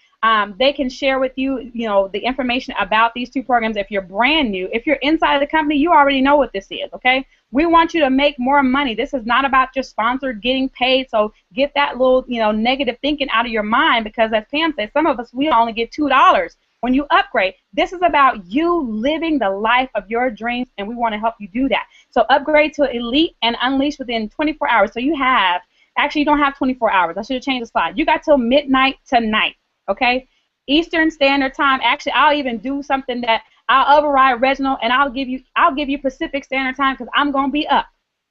they can share with you, the information about these two programs. If you're brand new, if you're inside of the company, you already know what this is, okay? We want you to make more money. This is not about your sponsor getting paid, so get that little, negative thinking out of your mind because, as Pam said, some of us, we only get $2 when you upgrade. This is about you living the life of your dreams, and we want to help you do that. So upgrade to Elite and Unleashed within 24 hours. So you have, actually, you don't have 24 hours. I should have changed the slide. You got till midnight tonight. Okay, Eastern Standard Time. Actually, I'll even do something that I'll override Reginald, and I'll give you Pacific Standard Time because I'm gonna be up.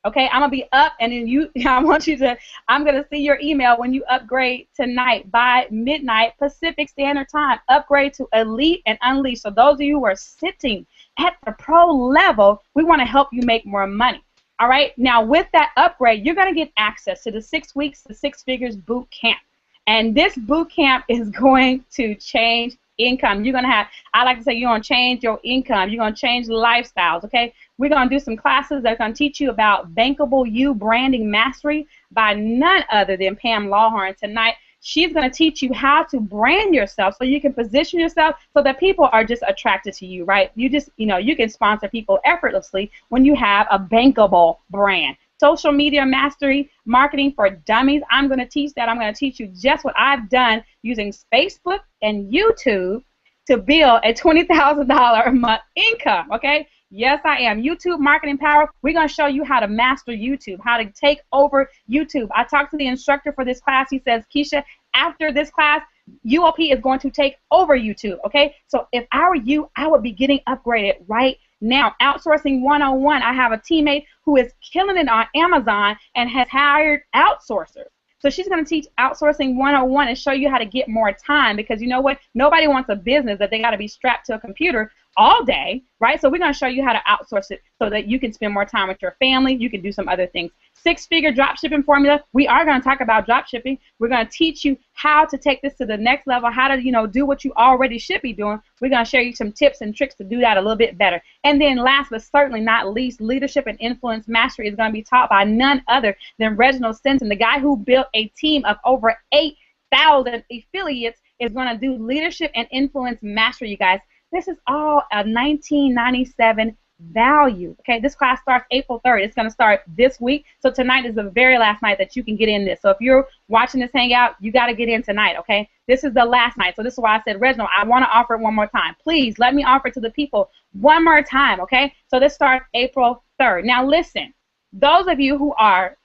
Okay, I'm gonna be up, and then I'm gonna see your email when you upgrade tonight by midnight Pacific Standard Time. Upgrade to Elite and Unleashed. So those of you who are sitting at the pro level, we want to help you make more money. All right. Now with that upgrade, you're gonna get access to the 6 weeks to 6 figures boot camp. And this boot camp is going to change income. You're going to have, I like to say, you're going to change your income. You're going to change lifestyles, okay? We're going to do some classes that are going to teach you about Bankable You branding mastery by none other than Pam Lawhorn tonight. She's going to teach you how to brand yourself so you can position yourself so that people are just attracted to you, right? You just, you can sponsor people effortlessly when you have a bankable brand. Social media mastery, marketing for dummies. I'm going to teach that. I'm going to teach you just what I've done using Facebook and YouTube to build a $20,000 a month income, okay? Yes, I am. YouTube Marketing Power. We're going to show you how to master YouTube, how to take over YouTube. I talked to the instructor for this class. He says, Keisha, after this class, UOP is going to take over YouTube, okay? So if I were you, I would be getting upgraded right now. Outsourcing 101. I have a teammate who is killing it on Amazon and has hired outsourcers. So she's going to teach Outsourcing 101 and show you how to get more time because you know what? Nobody wants a business that they got to be strapped to a computer all day, right? So we're going to show you how to outsource it so that you can spend more time with your family. You can do some other things. 6-figure drop shipping formula. We are going to talk about drop shipping. We're going to teach you how to take this to the next level, how to, do what you already should be doing. We're going to show you some tips and tricks to do that a little bit better. And then last but certainly not least, leadership and influence mastery is going to be taught by none other than Reginald Stinson, the guy who built a team of over 8,000 affiliates, is going to do leadership and influence mastery, you guys. This is all a $19.97 value. Okay, this class starts April 3rd. It's going to start this week. So tonight is the very last night that you can get in this. So if you're watching this hangout, you got to get in tonight. Okay, this is the last night. So this is why I said, Reginald, I want to offer it one more time. Please let me offer it to the people one more time. Okay, so this starts April 3rd. Now listen, those of you who are,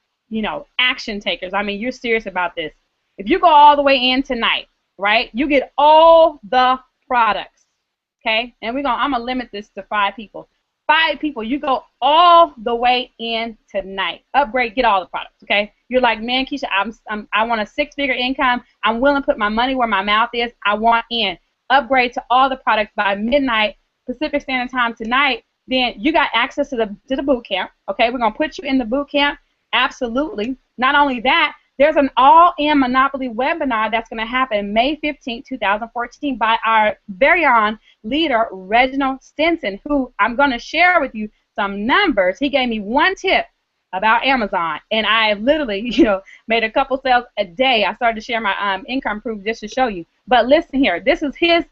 action takers. I mean, you're serious about this. If you go all the way in tonight, right, you get all the products. Okay, and I'm gonna limit this to 5 people. 5 people, you go all the way in tonight. Upgrade, get all the products. Okay, you're like, man, Keisha, I want a 6-figure income. I'm willing to put my money where my mouth is. I want in. Upgrade to all the products by midnight Pacific Standard Time tonight. Then you got access to the boot camp. Okay, we're gonna put you in the boot camp. Absolutely. Not only that, there's an all-in Monopoly webinar that's going to happen May 15, 2014 by our very own leader, Reginald Stinson, who I'm going to share with you some numbers. He gave me one tip about Amazon, and I literally, made a couple sales a day. I started to share my income proof just to show you. But listen here, this is his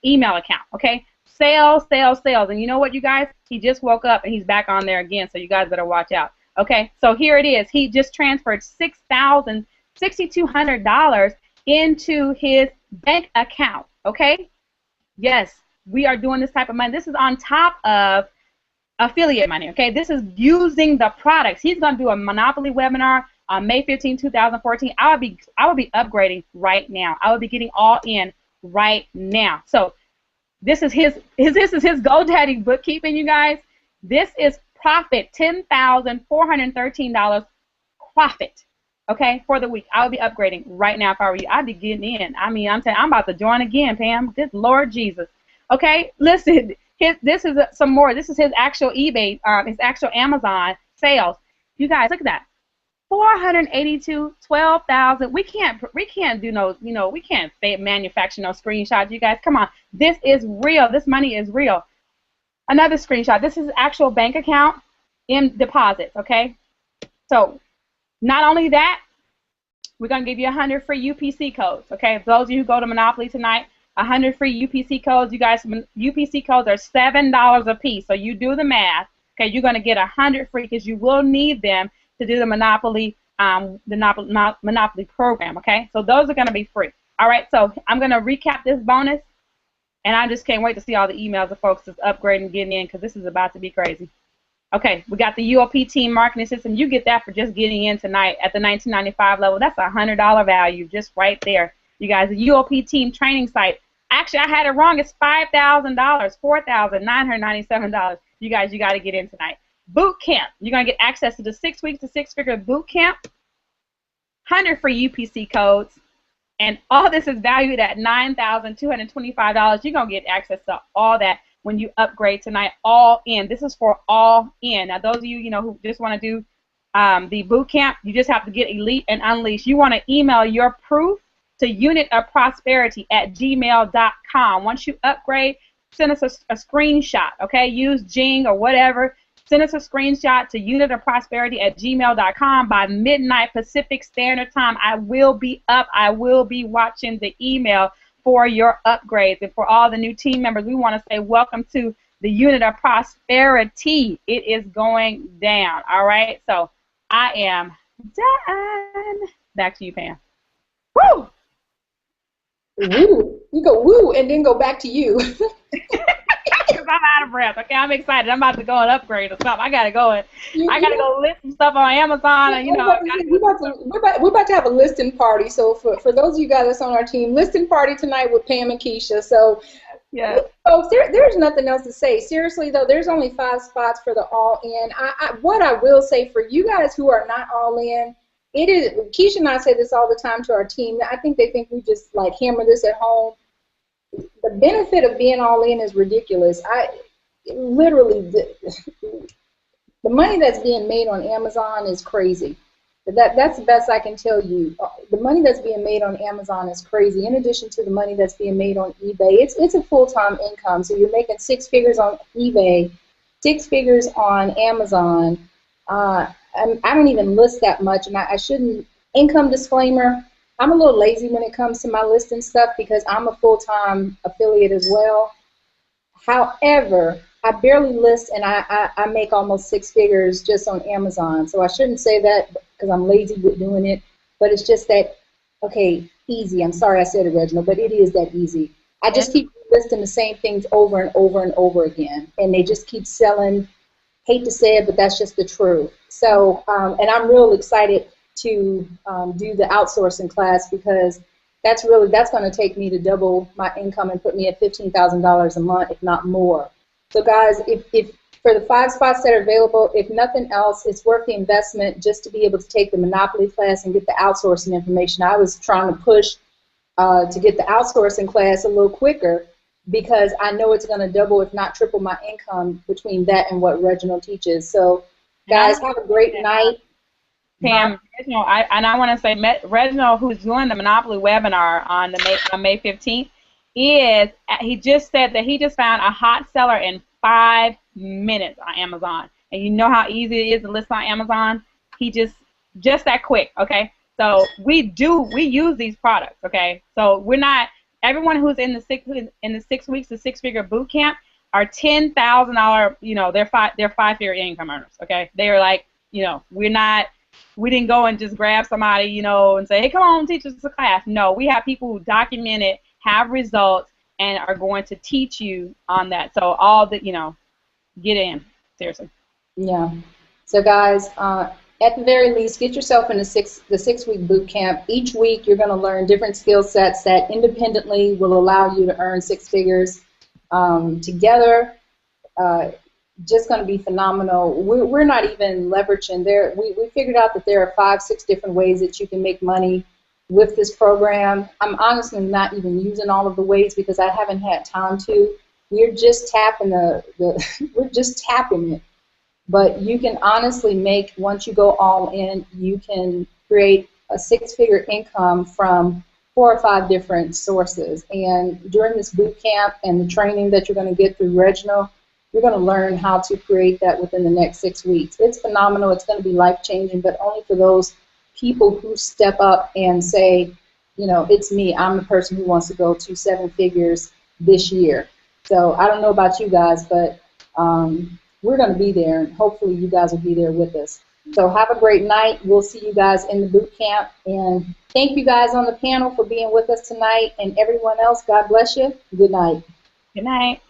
email account, okay? Sales, sales, sales. And you know what, you guys? He just woke up, and he's back on there again, so you guys better watch out. Okay, so here it is. He just transferred $6,200 into his bank account. Okay, yes, we are doing this type of money. This is on top of affiliate money. Okay, this is using the products. He's going to do a Monopoly webinar on May 15, 2014. I would be upgrading right now. I would be getting all in right now. So this is his GoDaddy bookkeeping, you guys. This is profit, $10,413 profit, okay, for the week. I would be upgrading right now if I were you. I'd be getting in. I mean, I'm about to join again, Pam. Good Lord Jesus. Okay, listen, this is some more. This is his actual eBay, his actual Amazon sales. You guys, look at that. 482, 12,000. We can't do no, we can't manufacture no screenshots, you guys. Come on. This is real. This money is real. Another screenshot. This is actual bank account in deposits, okay? So not only that, we're going to give you 100 free UPC codes, okay? If those of you who go to Monopoly tonight, 100 free UPC codes. You guys, UPC codes are $7 a piece, so you do the math, okay? You're going to get 100 free because you will need them to do the Monopoly program, okay? So those are going to be free. All right, so I'm going to recap this bonus. And I just can't wait to see all the emails of folks that's upgrading and getting in because this is about to be crazy. Okay, we got the UOP team marketing system. You get that for just getting in tonight at the $19.95 level. That's a $100 value just right there. You guys, the UOP team training site. Actually, I had it wrong. It's $5,000, $4,997. You guys, you got to get in tonight. Boot camp. You're going to get access to the 6 weeks to 6-figure boot camp. 100 free UPC codes. And all this is valued at $9,225. You're going to get access to all that when you upgrade tonight, all in. This is for all in. Now, those of you, who just want to do the boot camp, you just have to get Elite and Unleash. You want to email your proof to unitofprosperity@gmail.com. Once you upgrade, send us a screenshot, okay? Use Jing or whatever. Send us a screenshot to unitofprosperity@gmail.com by midnight Pacific Standard Time. I will be up. I will be watching the email for your upgrades. And for all the new team members, we want to say welcome to the Unit of Prosperity. It is going down, all right? So I am done. Back to you, Pam. Woo! Woo. You go woo and then go back to you. Because I'm out of breath. Okay, I'm excited. I'm about to go and upgrade or something. I gotta go and go list some stuff on Amazon. And, we're about to have a listing party. So for those of you guys that's on our team, listing party tonight with Pam and Keisha. So yeah, folks, there's nothing else to say. Seriously though, there's only 5 spots for the all in. What I will say for you guys who are not all in, it is Keisha and I say this all the time to our team. I think they think we just like hammer this at home. the benefit of being all in is ridiculous. Literally, the money that's being made on Amazon is crazy. That's the best I can tell you. The money that's being made on Amazon is crazy. In addition to the money that's being made on eBay, it's a full-time income. So you're making 6 figures on eBay, 6 figures on Amazon. I don't even list that much, and I shouldn't. Income disclaimer, I'm a little lazy when it comes to my listing stuff because I'm a full-time affiliate as well. However, I barely list, and I make almost 6 figures just on Amazon. So I shouldn't say that because I'm lazy with doing it, but it's just that, okay, easy. I'm sorry I said it, Reginald, but it is that easy. I just keep listing the same things over and over and over again, and they just keep selling. Hate to say it, but that's just the truth. So, and I'm real excited to do the outsourcing class because that's going to take me to double my income and put me at $15,000 a month, if not more. So guys, if for the 5 spots that are available, if nothing else, it's worth the investment just to be able to take the Monopoly class and get the outsourcing information. I was trying to push to get the outsourcing class a little quicker because I know it's going to double, if not triple, my income between that and what Reginald teaches. So guys, have a great night. Pam, Reginald, I want to say, Reginald, who's doing the Monopoly webinar on May 15th, he just said that he just found a hot seller in 5 minutes on Amazon. And you know how easy it is to list on Amazon? He just that quick, okay? So we use these products, okay? So we're not, everyone who's in the 6 weeks of 6-figure boot camp are $10,000, you know, they're 5-figure income earners, okay? They are like, you know, we didn't go and just grab somebody, you know, and say, hey, come on, teach us a class. No, we have people who document it, have results, and are going to teach you on that. So all the, you know, get in, seriously. Yeah. So guys, at the very least, get yourself in the 6-week boot camp. Each week you're going to learn different skill sets that independently will allow you to earn 6 figures. Together, just going to be phenomenal. We're not even leveraging there. We figured out that there are 5-6 different ways that you can make money with this program. I'm honestly not even using all of the ways because I haven't had time to. We're just tapping we're just tapping it. But you can honestly make, once you go all in, you can create a 6-figure income from 4 or 5 different sources. And during this boot camp and the training that you're going to get through Reginald, you're going to learn how to create that within the next 6 weeks. It's phenomenal. It's going to be life-changing, but only for those people who step up and say, you know, it's me. I'm the person who wants to go to 7 figures this year. So I don't know about you guys, but we're going to be there, and hopefully you guys will be there with us. So have a great night. We'll see you guys in the boot camp. And thank you guys on the panel for being with us tonight. And everyone else, God bless you. Good night. Good night.